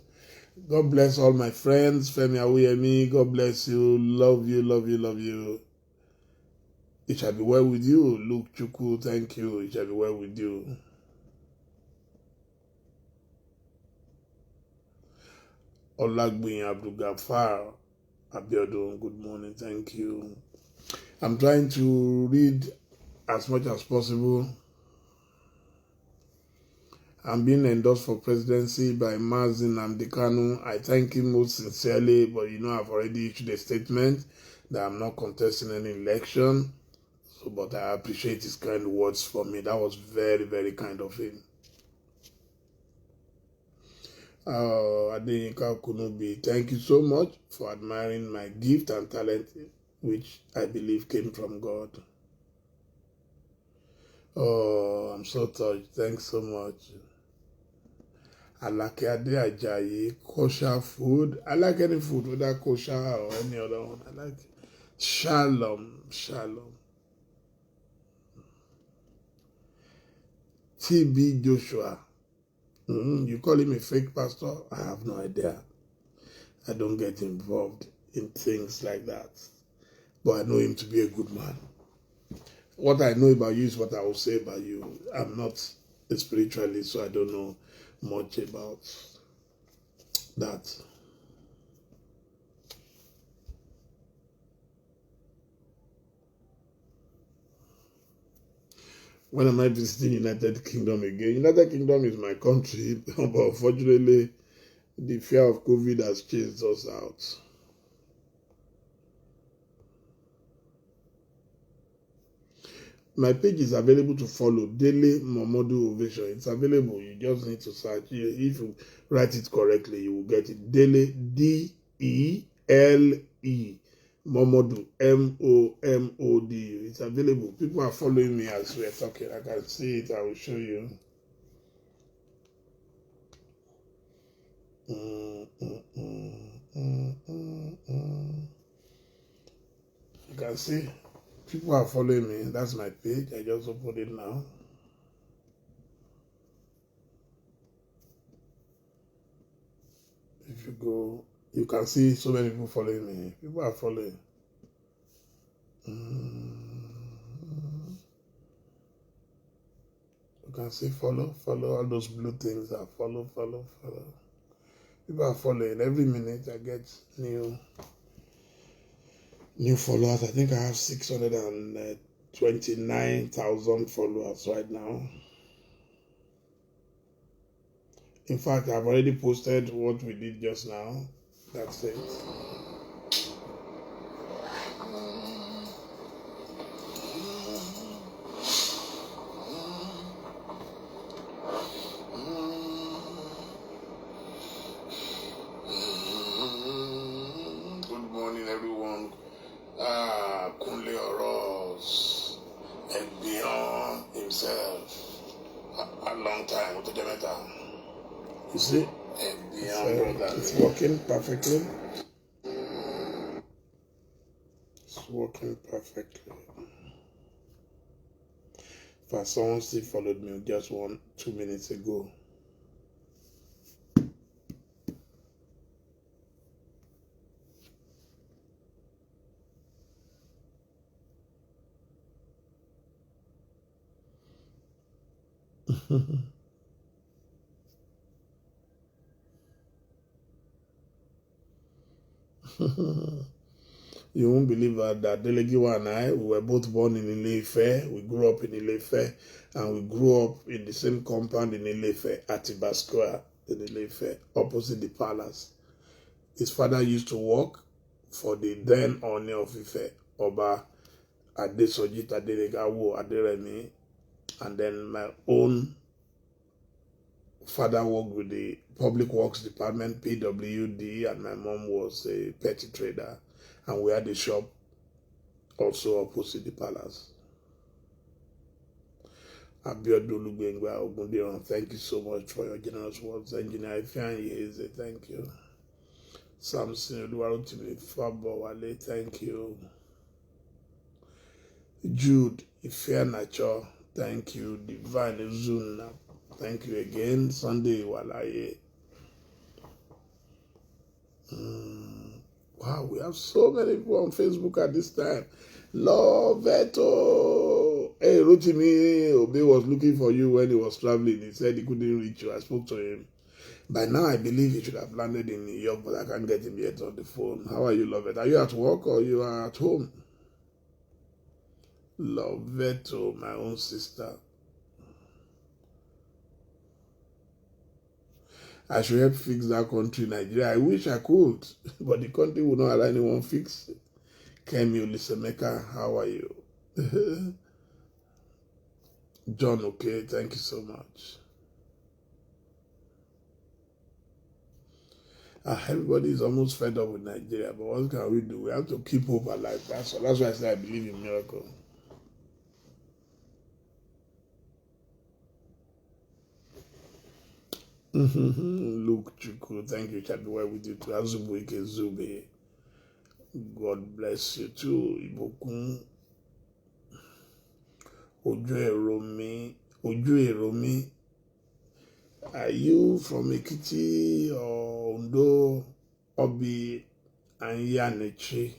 God bless all my friends. Femi Awuyemi, God bless you. Love you, love you, love you. It shall be well with you. Luke Chukwu, thank you. It shall be well with you. Olagbin Abdul Gafar Abiodun, good morning. Thank you. I'm trying to read as much as possible. I'm being endorsed for presidency by Nnamdi Kanu. I thank him most sincerely, but I've already issued a statement that I'm not contesting any election. So, but I appreciate his kind words for me. That was very, very kind of him. Adeyinka Kunubi, thank you so much for admiring my gift and talent, which I believe came from God. Oh, I'm so touched. Thanks so much. Alake Ade Ajayi, kosher food. I like any food, whether kosher or any other one. I like it. Shalom, shalom. TB Joshua. You call him a fake pastor? I have no idea. I don't get involved in things like that. But I know him to be a good man. What I know about you is what I will say about you. I'm not a spiritualist, so I don't know much about that. When am I visiting United Kingdom again? United Kingdom is my country, but unfortunately, the fear of COVID has chased us out. My page is available to follow, Dele Momodu Ovation. It's available. You just need to search. If you write it correctly, you will get it. Dele, D-E-L-E. Momodu, M-O-M-O-D-U. It's available. People are following me as we're talking. I can see it. I will show you. You can see. People are following me. That's my page. I just opened it now. If you go, you can see so many people following me. People are following. You can see follow. All those blue things are follow. People are following. Every minute I get new followers. I think I have 629,000 followers right now. In fact, I've already posted what we did just now. That's it. Good morning, everyone. Kunle Oros, Ebion himself. A long time with the Demeter. You see? It's working perfectly. It's working perfectly. In fact, someone still followed me just 2 minutes ago. You won't believe that Delegiwa and I, we were both born in Ile-Ife. We grew up in Ile-Ife, and we grew up in the same compound in Ile-Ife, Atiba Square in Ile-Ife, opposite the palace. His father used to work for the then Oni of Ife, Oba Adesoji Taderegawo Aderemi, and then my own father worked with the Public Works Department, PWD, and my mom was a petty trader, and we had a shop also opposite the palace. Abiodulugengwa Ogundiran, thank you so much for your generous words. Engineer Ifeanyi, thank you. Samson Oluwarotimi Fabowale, thank you. Jude Ifeanacho, thank you. Divine Zuna, thank you again. Sunday Walaye. Wow, we have so many people on Facebook at this time. Love Veto. Hey, Rotimi Obe was looking for you when he was traveling. He said he couldn't reach you. I spoke to him. By now, I believe he should have landed in New York, but I can't get him yet on the phone. How are you, Love Veto? Are you at work or you are at home? Love Veto, my own sister. I should help fix that country, Nigeria. I wish I could, but the country will not allow anyone fix it. Kemi Olisemeka, how are you? John, okay, thank you so much. Everybody is almost fed up with Nigeria, but what can we do? We have to keep hope alive. That's why I say I believe in miracle. Luke Chuku, thank you. Shall be well with you too. Azubuike Zube, God bless you too. Ibokun Ojo Eromi. Are you from Ekiti or Ondo, Obi Anyanechi?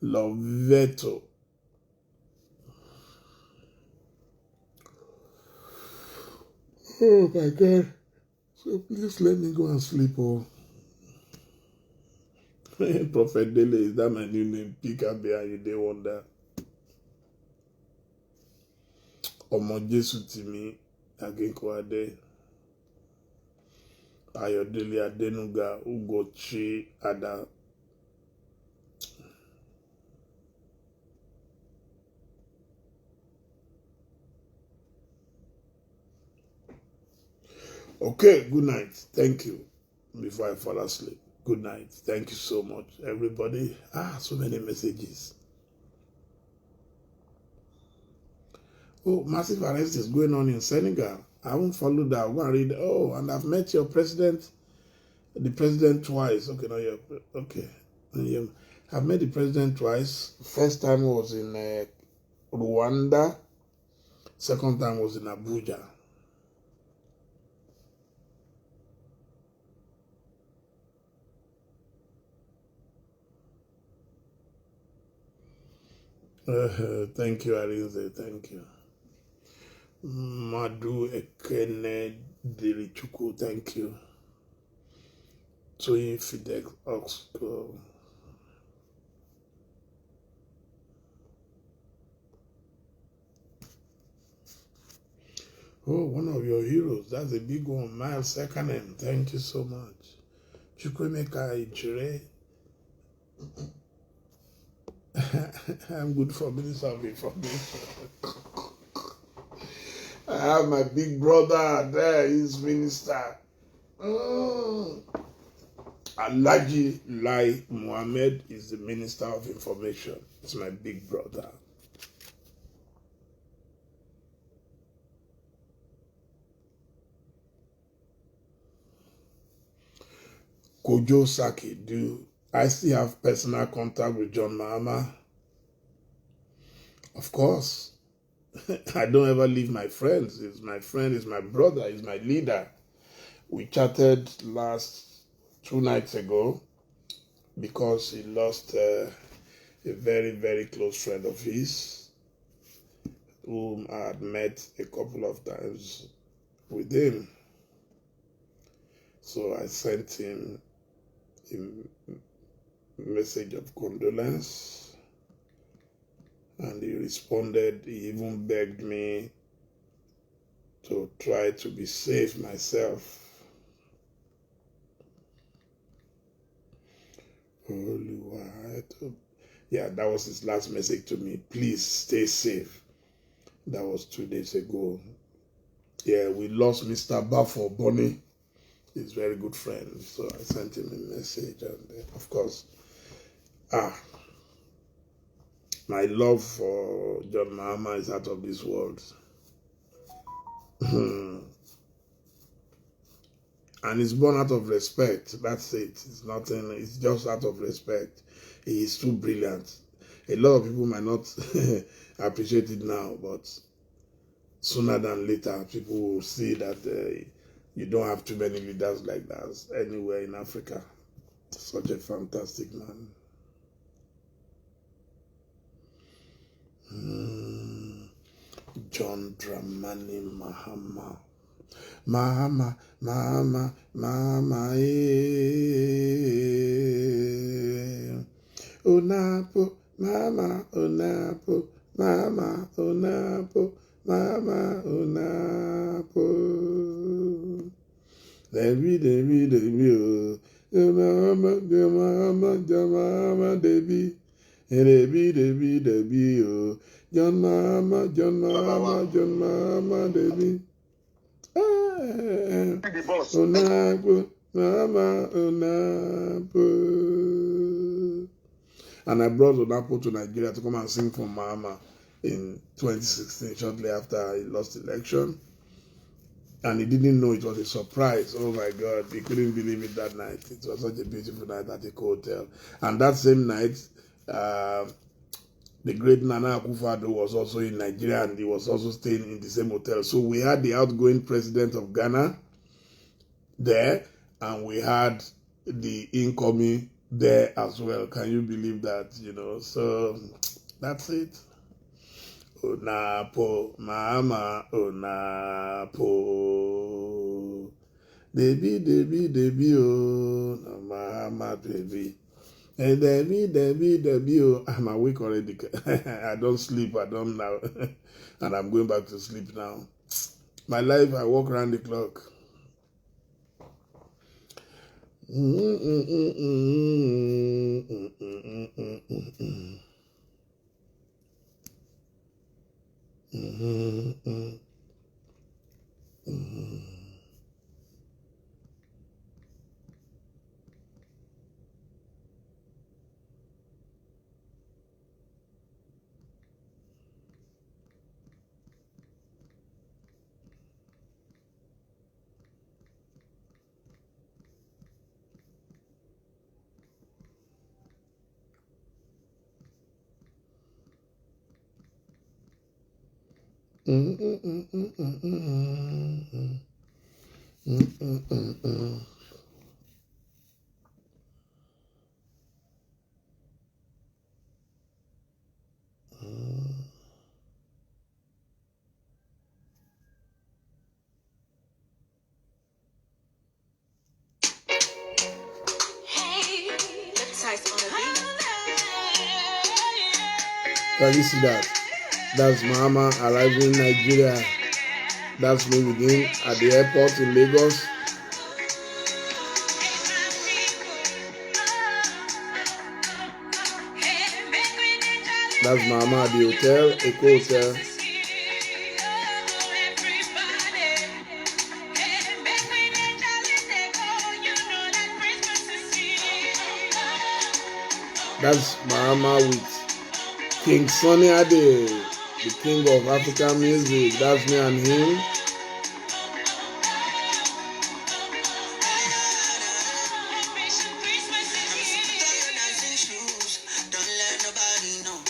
Loveto. Oh my God. So please let me go and sleep. Oh. Prophet Dele, is that my new name? Pick up there, you dey wonder. Omo Jesu Timi, Aginkwade, Ayodele Adenuga, Ugochi Ada. Okay, good night. Thank you. Before I fall asleep. Good night. Thank you so much, everybody. So many messages. Oh, massive arrest is going on in Senegal. I won't follow that. I'll go and read. Oh, and I've met your president, the president twice. Okay, no, yeah, okay. I've met the president twice. First time was in Rwanda. Second time was in Abuja. Thank you, Arinze. Thank you. Madu Ekene Dirichuku. Thank you. Toyin Fidex Oxco. Oh, one of your heroes. That's a big one. Miles Sekanen. Thank you so much. Chukwemeka Ichere. I'm good for Minister of Information. I have my big brother there. He's Minister. Alhaji Lai Mohammed is the Minister of Information. It's my big brother. Kojo Saki, I still have personal contact with John Mahama? Of course. I don't ever leave my friends. He's my friend, he's my brother, he's my leader. We chatted last 2 nights ago because he lost a very, very close friend of his. whom I had met a couple of times with him. So I sent him a message of condolence, and he responded. He even begged me to try to be safe myself. Yeah, that was his last message to me. Please stay safe. That was 2 days ago. Yeah, we lost Mr. Bafo Bonnie, his very good friend. So I sent him a message, and of course, my love for John Mahama is out of this world. And it's born out of respect. That's it. It's nothing. It's just out of respect. He is too brilliant. A lot of people might not appreciate it now, but sooner than later, people will see that you don't have too many leaders like that anywhere in Africa. Such a fantastic man. John Dramani Mahama. Mahama, Mahama, Mahama, Onapo, Mama, Onapo, Mama, Onapo, Mama, Onapo. Debi, Mama, Debi, Debi, John Mama, Debi. Onapo, Mama, Onapo. And I brought Onapo to Nigeria to come and sing for Mahama in 2016, shortly after he lost the election. And he didn't know it was a surprise. Oh my God, he couldn't believe it that night. It was such a beautiful night at the hotel. And that same night, the great Nana Akufo-Addo was also in Nigeria, and he was also staying in the same hotel. So we had the outgoing president of Ghana there, and we had the incoming there as well. Can you believe that? So that's it. Onapo, Mama, Onapo. Debi, oh, Mama, baby. And Debi, oh, I'm awake already. I don't sleep, I don't now. And I'm going back to sleep now. My life, I walk around the clock. Can you see that? That's Mahama arriving in Nigeria. That's me with him at the airport in Lagos. That's Mahama at the hotel, Eco Hotel. That's Mahama with King Sunny Ade, the king of African music. That's me and him.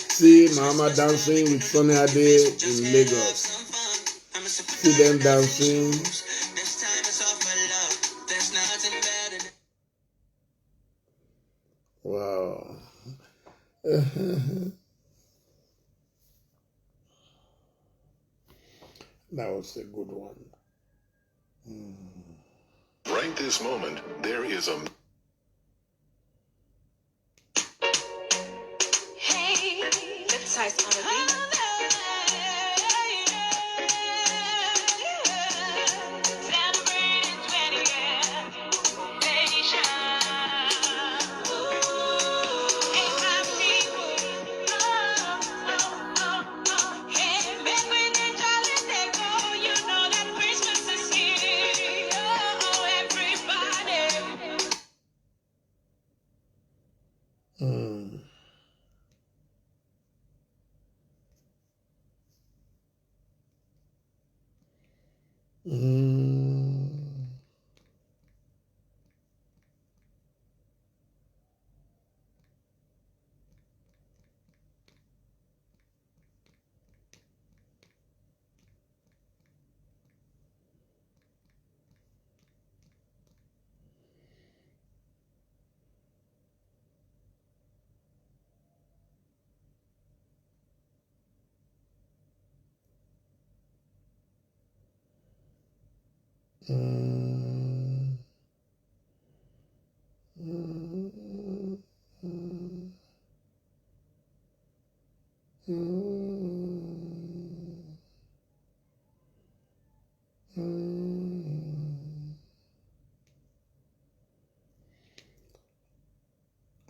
See Mahama dancing with Sunny Ade in Lagos. See them dancing. Wow. That was a good one. Right this moment, there is a... Hey, let's size on a beat.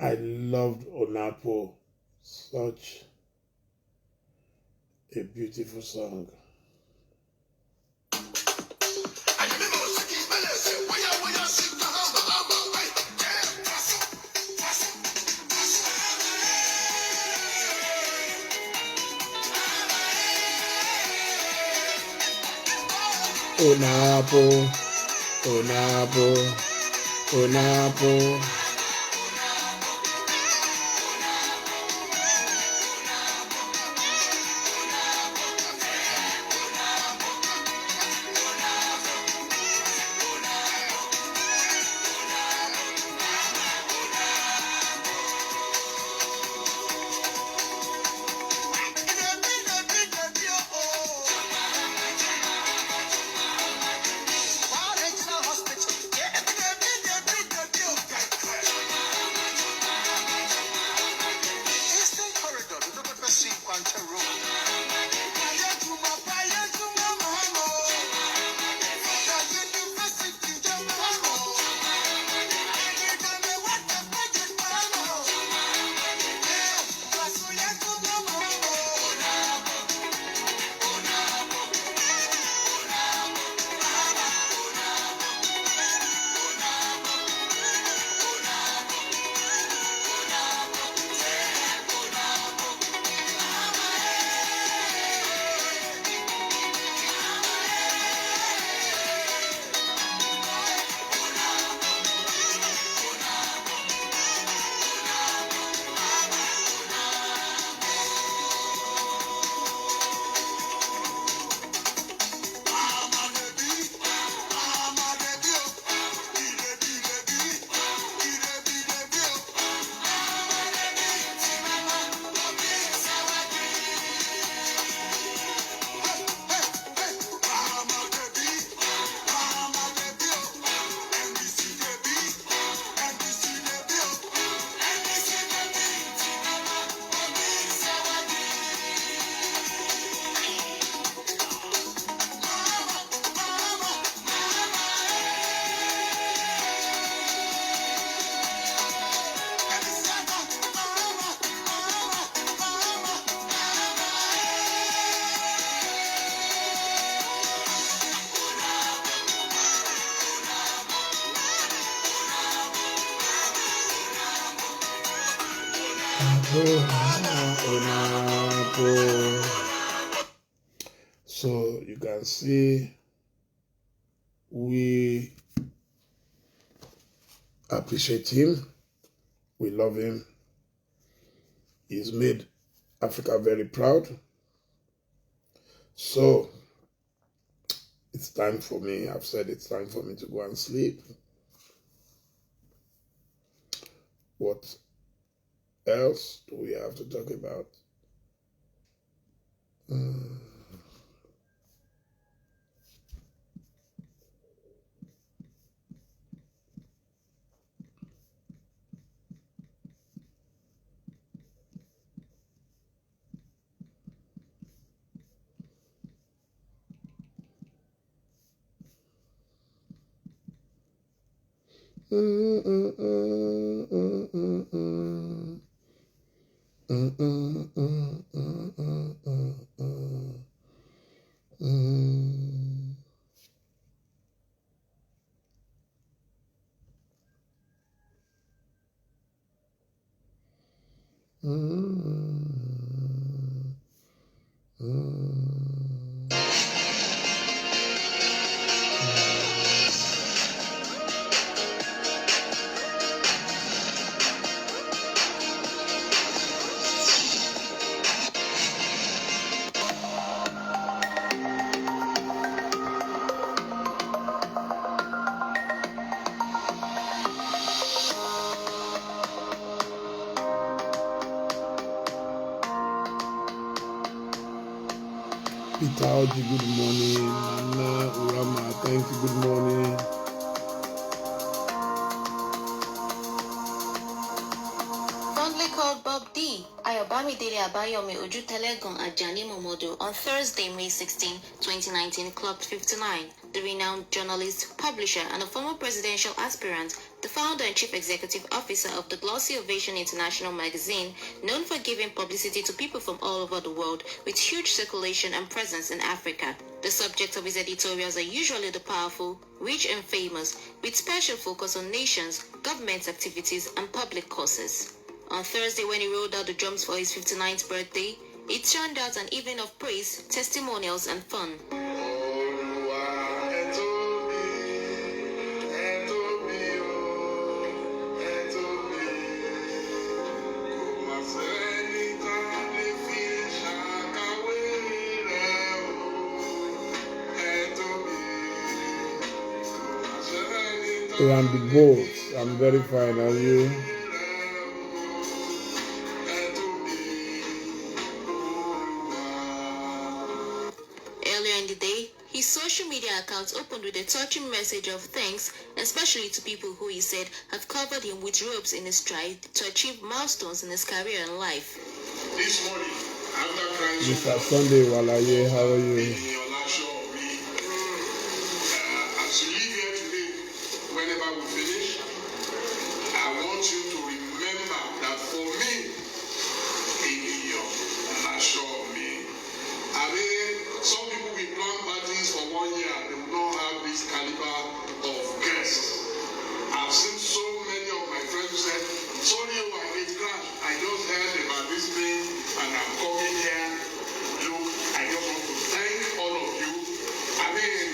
I loved Onapo. Such a beautiful song. Onapo, Onapo, Onapo. So you can see we appreciate him, we love him. He's made Africa very proud. So it's time for me, I've said it's time for me to go and sleep. What else do we have to talk about? Peter Oji, good morning. Nana Urama, thank you, good morning. Fondly called Bob D. Ayobami Dele Abayomi Ojutelegon at Dele Momodu on Thursday, May 16, 2019, clocked 59. The renowned journalist, publisher, and a former presidential aspirant, the founder and chief executive officer of the Glossy Ovation International magazine, known for giving publicity to people from all over the world with huge circulation and presence in Africa. The subject of his editorials are usually the powerful, rich and famous, with special focus on nations, government activities, and public causes. On Thursday, when he rolled out the drums for his 59th birthday, it turned out an evening of praise, testimonials, and fun. Around the boats, I'm very fine, are you? Earlier in the day, his social media accounts opened with a touching message of thanks, especially to people who he said have covered him with ropes in his stride to achieve milestones in his career and life. This morning, after crying Mr. Sunday Walaye, how are you? as you leave here today, whenever we finish, I want you to remember that for me, in your assure me. I mean, some people will plan parties for 1 year, they will not have this caliber of guests. I've seen so many of my friends who said, sorry, it crashed. I just heard about this thing and I'm coming here. Look, I just want to thank all of you. I mean,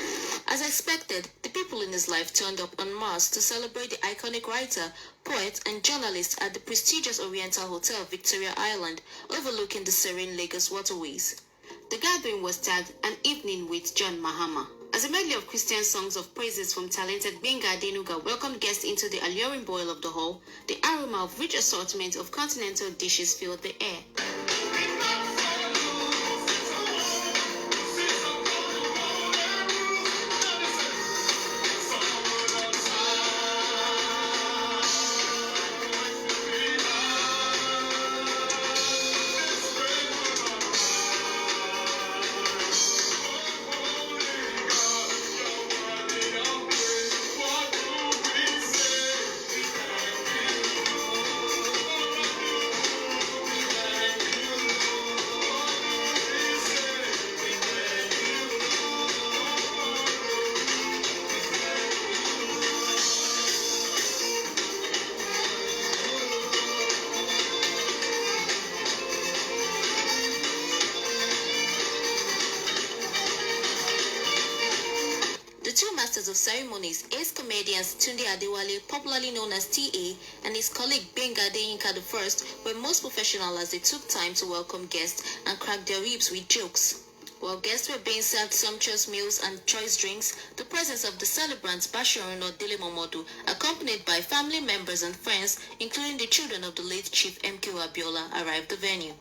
As expected, the people in his life turned up en masse to celebrate the iconic writer, poet, and journalist at the prestigious Oriental Hotel, Victoria Island, overlooking the serene Lagos waterways. The gathering was tagged An Evening with John Mahama. As a medley of Christian songs of praises from talented Benga Adenuga welcomed guests into the alluring boil of the hall, the aroma of rich assortment of continental dishes filled the air. Of ceremonies, ace comedians Tunde Adewale, popularly known as TA, and his colleague Benga Adeyinka I were most professional as they took time to welcome guests and crack their ribs with jokes. While guests were being served sumptuous meals and choice drinks, the presence of the celebrants Bashorun or Dele Momodu, accompanied by family members and friends, including the children of the late Chief MK Abiola, arrived the venue.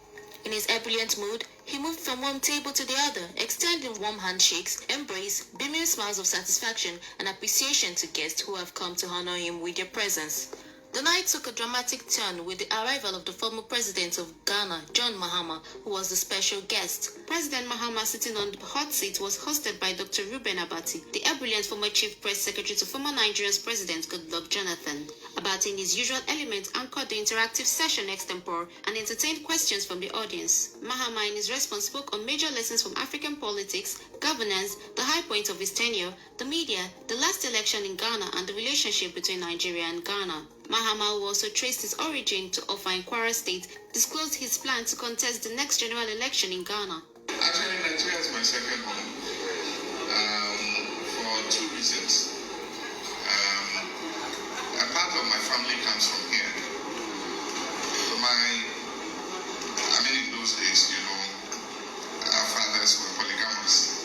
In his ebullient mood, he moved from one table to the other, extending warm handshakes, embrace, beaming smiles of satisfaction and appreciation to guests who have come to honor him with their presence. The night took a dramatic turn with the arrival of the former president of Ghana, John Mahama, who was the special guest. President Mahama, sitting on the hot seat, was hosted by Dr. Reuben Abati, the ebullient former chief press secretary to former Nigeria's president Goodluck Jonathan. Abati, in his usual element, anchored the interactive session extempore and entertained questions from the audience. Mahama, in his response, spoke on major lessons from African politics, governance, the high point of his tenure, the media, the last election in Ghana, and the relationship between Nigeria and Ghana. Mahama, who also traced his origin to Offa in Kwara State, disclosed his plan to contest the next general election in Ghana. Actually, Nigeria is my second home for two reasons. A part of my family comes from here. In those days, our fathers were polygamous.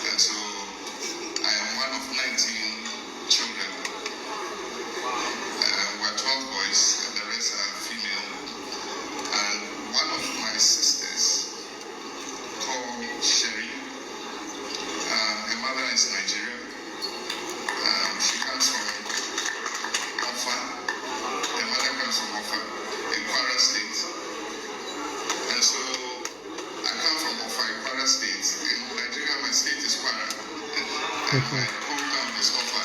And so I am one of 19 children. We're 12 boys and the rest are female. And one of my sisters, called Sherry, her mother is Nigerian. She comes from Offa. Her mother comes from Offa in Kwara State. And so I come from Offa in Kwara State. In Nigeria, my state is Kwara. And my hometown is Offa.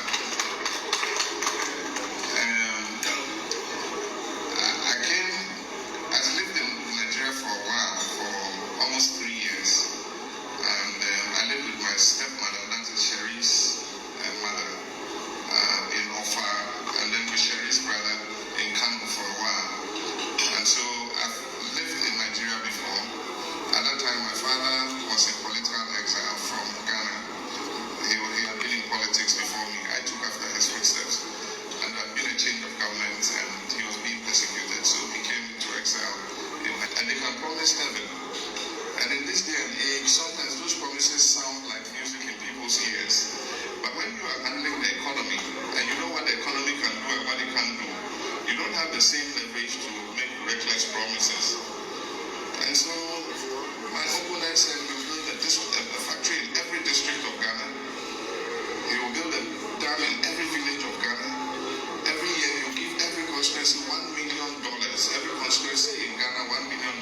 I lived in Nigeria for a while, for almost 3 years. And I lived with my stepmother, that is Sherry's mother, in Offa, and then with Sherry's brother in Kanu for a while. And so I've lived in Nigeria before. At that time, my father was in political exile from Ghana. He had been in politics before me. I took after his footsteps. And there had been a change of government, and he was being persecuted, so he came into exile. And they can promise heaven. And in this day and age, sometimes those promises sound like music in people's ears. But when you are handling the economy, and you know what the economy can do and what it can't do, you don't have the same leverage to make reckless promises. And so my opponent said, we'll build a factory in every district of Ghana. He will build a dam in every village of Ghana. Every year you give every constituency $1 million. Every constituency in Ghana $1 million.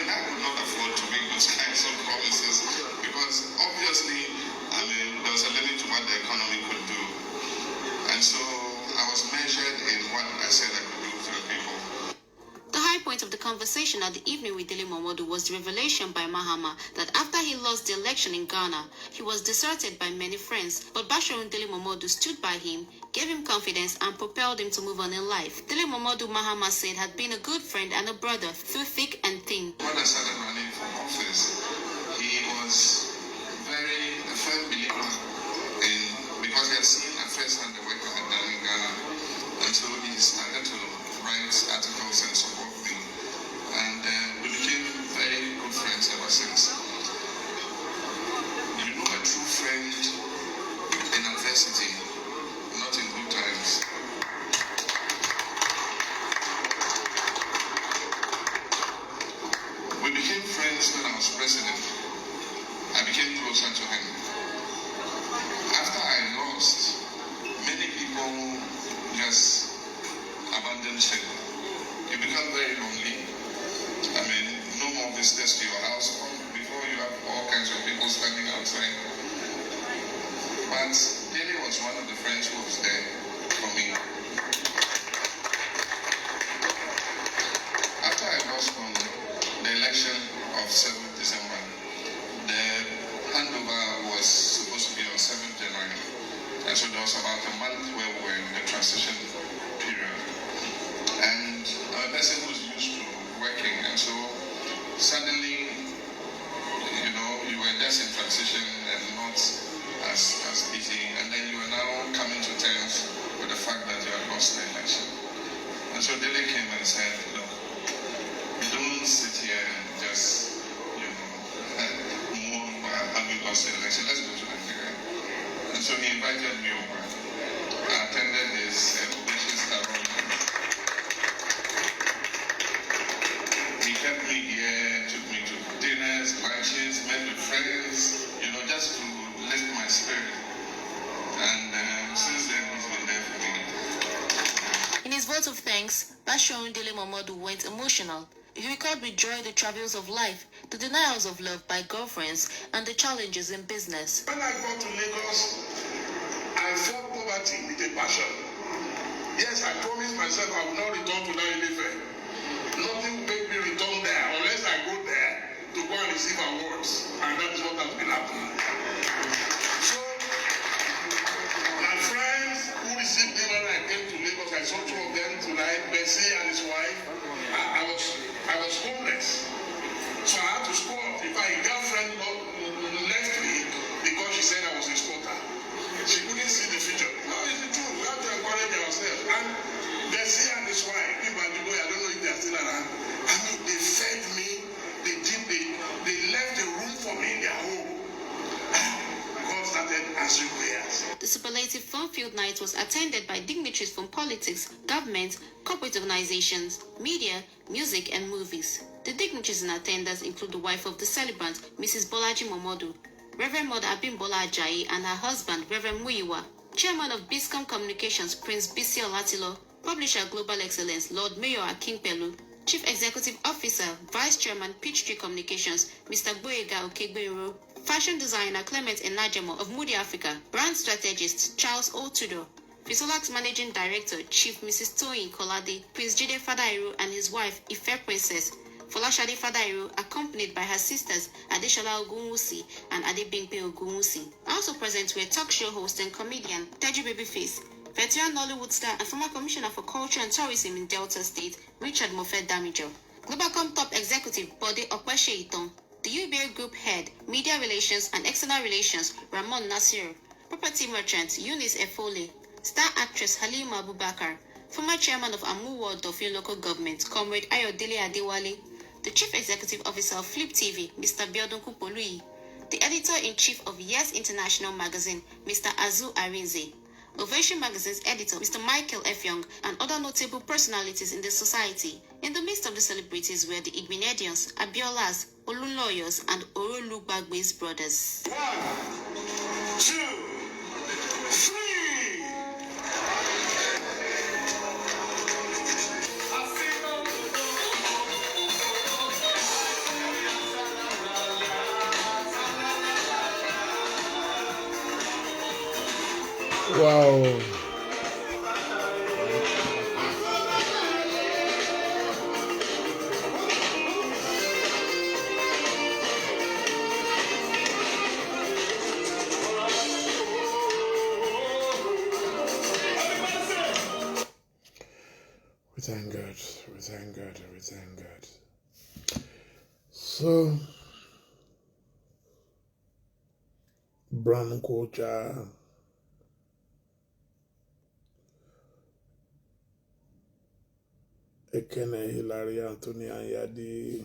I could not afford to make those kinds of promises because obviously, there was a limit to what the economy could do. And so I was measured in what I said I could do to the people. The high point of the conversation at the evening with Dele Momodu was the revelation by Mahama that after he lost the election in Ghana, he was deserted by many friends, but Basharun Dele Momodu stood by him, gave him confidence, and propelled him to move on in life. Dele Momodu, Mahama said, had been a good friend and a brother through thick and thin. When I started running for office, he was a firm believer because he had seen at first hand the work I had done in Ghana. And so he started to write articles and support me. And we became very good friends ever since. You know a true friend in adversity, not in good times. We became friends when I was president. I became closer to him. After I lost, many people just abandoned him. You become very lonely. No more visitors to your house. Before you have all kinds of people standing outside. But Dele was one of the friends who was there for me. After I lost on the election of 7th December, the handover was supposed to be on 7th January. And so there was about a month where we were in the transition period. And I'm a person who's used to working, and so suddenly, you were just in transition and not as busy, and then you are now coming to terms with the fact that you have lost the election. And so Dele came and said, look, don't sit here and just, mourn having lost the election. Let's go to Nigeria. And so he invited me over. I attended his In his vote of thanks, Bashorun Dele Momodu went emotional. He recalled with joy the travails of life, the denials of love by girlfriends, and the challenges in business. When I got to Lagos, I fought poverty with a passion. Yes, I promised myself I would not return to that Ilefe. Nothing will make me return there unless I go there to go and receive awards. And that is what has been happening. So, my friends who received me when I came to Lagos, I saw two of them tonight, Bessie and his wife. I was homeless. So I had to score. In fact, a girlfriend left me because she said I was a squatter. She couldn't see the future. No, it's the truth. We have to encourage ourselves. And Bessie and his wife, people at the boy, I don't know if they are still around. I mean, they fed me, they left the room for me in their home. God started answering prayers. The superlative fun-filled night was attended by dignitaries from politics, government, corporate organizations, media, music, and movies. The dignitaries in attendance include the wife of the celebrant, Mrs. Bolaji Momodu, Reverend Mother Abimbola Ajayi, and her husband, Reverend Muyiwa, Chairman of Biscom Communications, Prince Bisi Olatilo, Publisher Global Excellence, Lord Mayor Akinpelu, Chief Executive Officer, Vice Chairman, Peachtree Communications, Mr. Boyega Okegbero, Fashion Designer Clement Enajemo of Moody Africa, Brand Strategist Charles Otudo, Fisolax Managing Director Chief Mrs. Toyin Kolade, Prince Jide Fadairu and his wife Ife Princess, Folashade Fadairu, accompanied by her sisters Adeshola Ogunwusi and Adebimpe Ogunwusi. Also present were talk show host and comedian Teju Babyface, veteran Nollywood star and former Commissioner for Culture and Tourism in Delta State, Richard Moffett Damijo, Globalcom Top Executive Bode Okweshe Iton, the UBA Group Head, Media Relations and External Relations, Ramon Nasir, Property Merchant, Eunice Efole, Star Actress Halima Abubakar, former Chairman of Amu Ward Dofin Local Government, Comrade Ayodele Adewale, the Chief Executive Officer of Flip TV, Mr. Biodun Kupolui, the Editor-in-Chief of Yes International Magazine, Mr. Azu Arinze, Ovation Magazine's editor, Mr. Michael F. Young, and other notable personalities in the society. In the midst of the celebrities were the Igbinedians, Abiolas, Olunloyos, and Orolugbagbe's brothers. 1, 2, 3. Wow. We thank God. We thank God. We thank God. So, brand culture. Ekene Hilary Anthony Anyadi.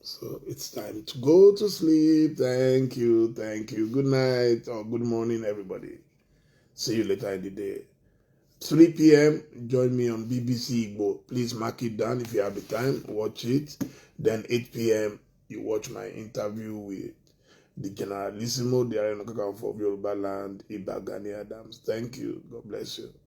So it's time to go to sleep. Thank you. Thank you. Good night or good morning, everybody. See you later in the day. 3 p.m. Join me on BBC Igbo. Please mark it down if you have the time. Watch it. Then 8 p.m. you watch my interview with the Generalissimo, the Arena Kakanfo of Yoruba Land, Iba Gani Adams. Thank you. God bless you.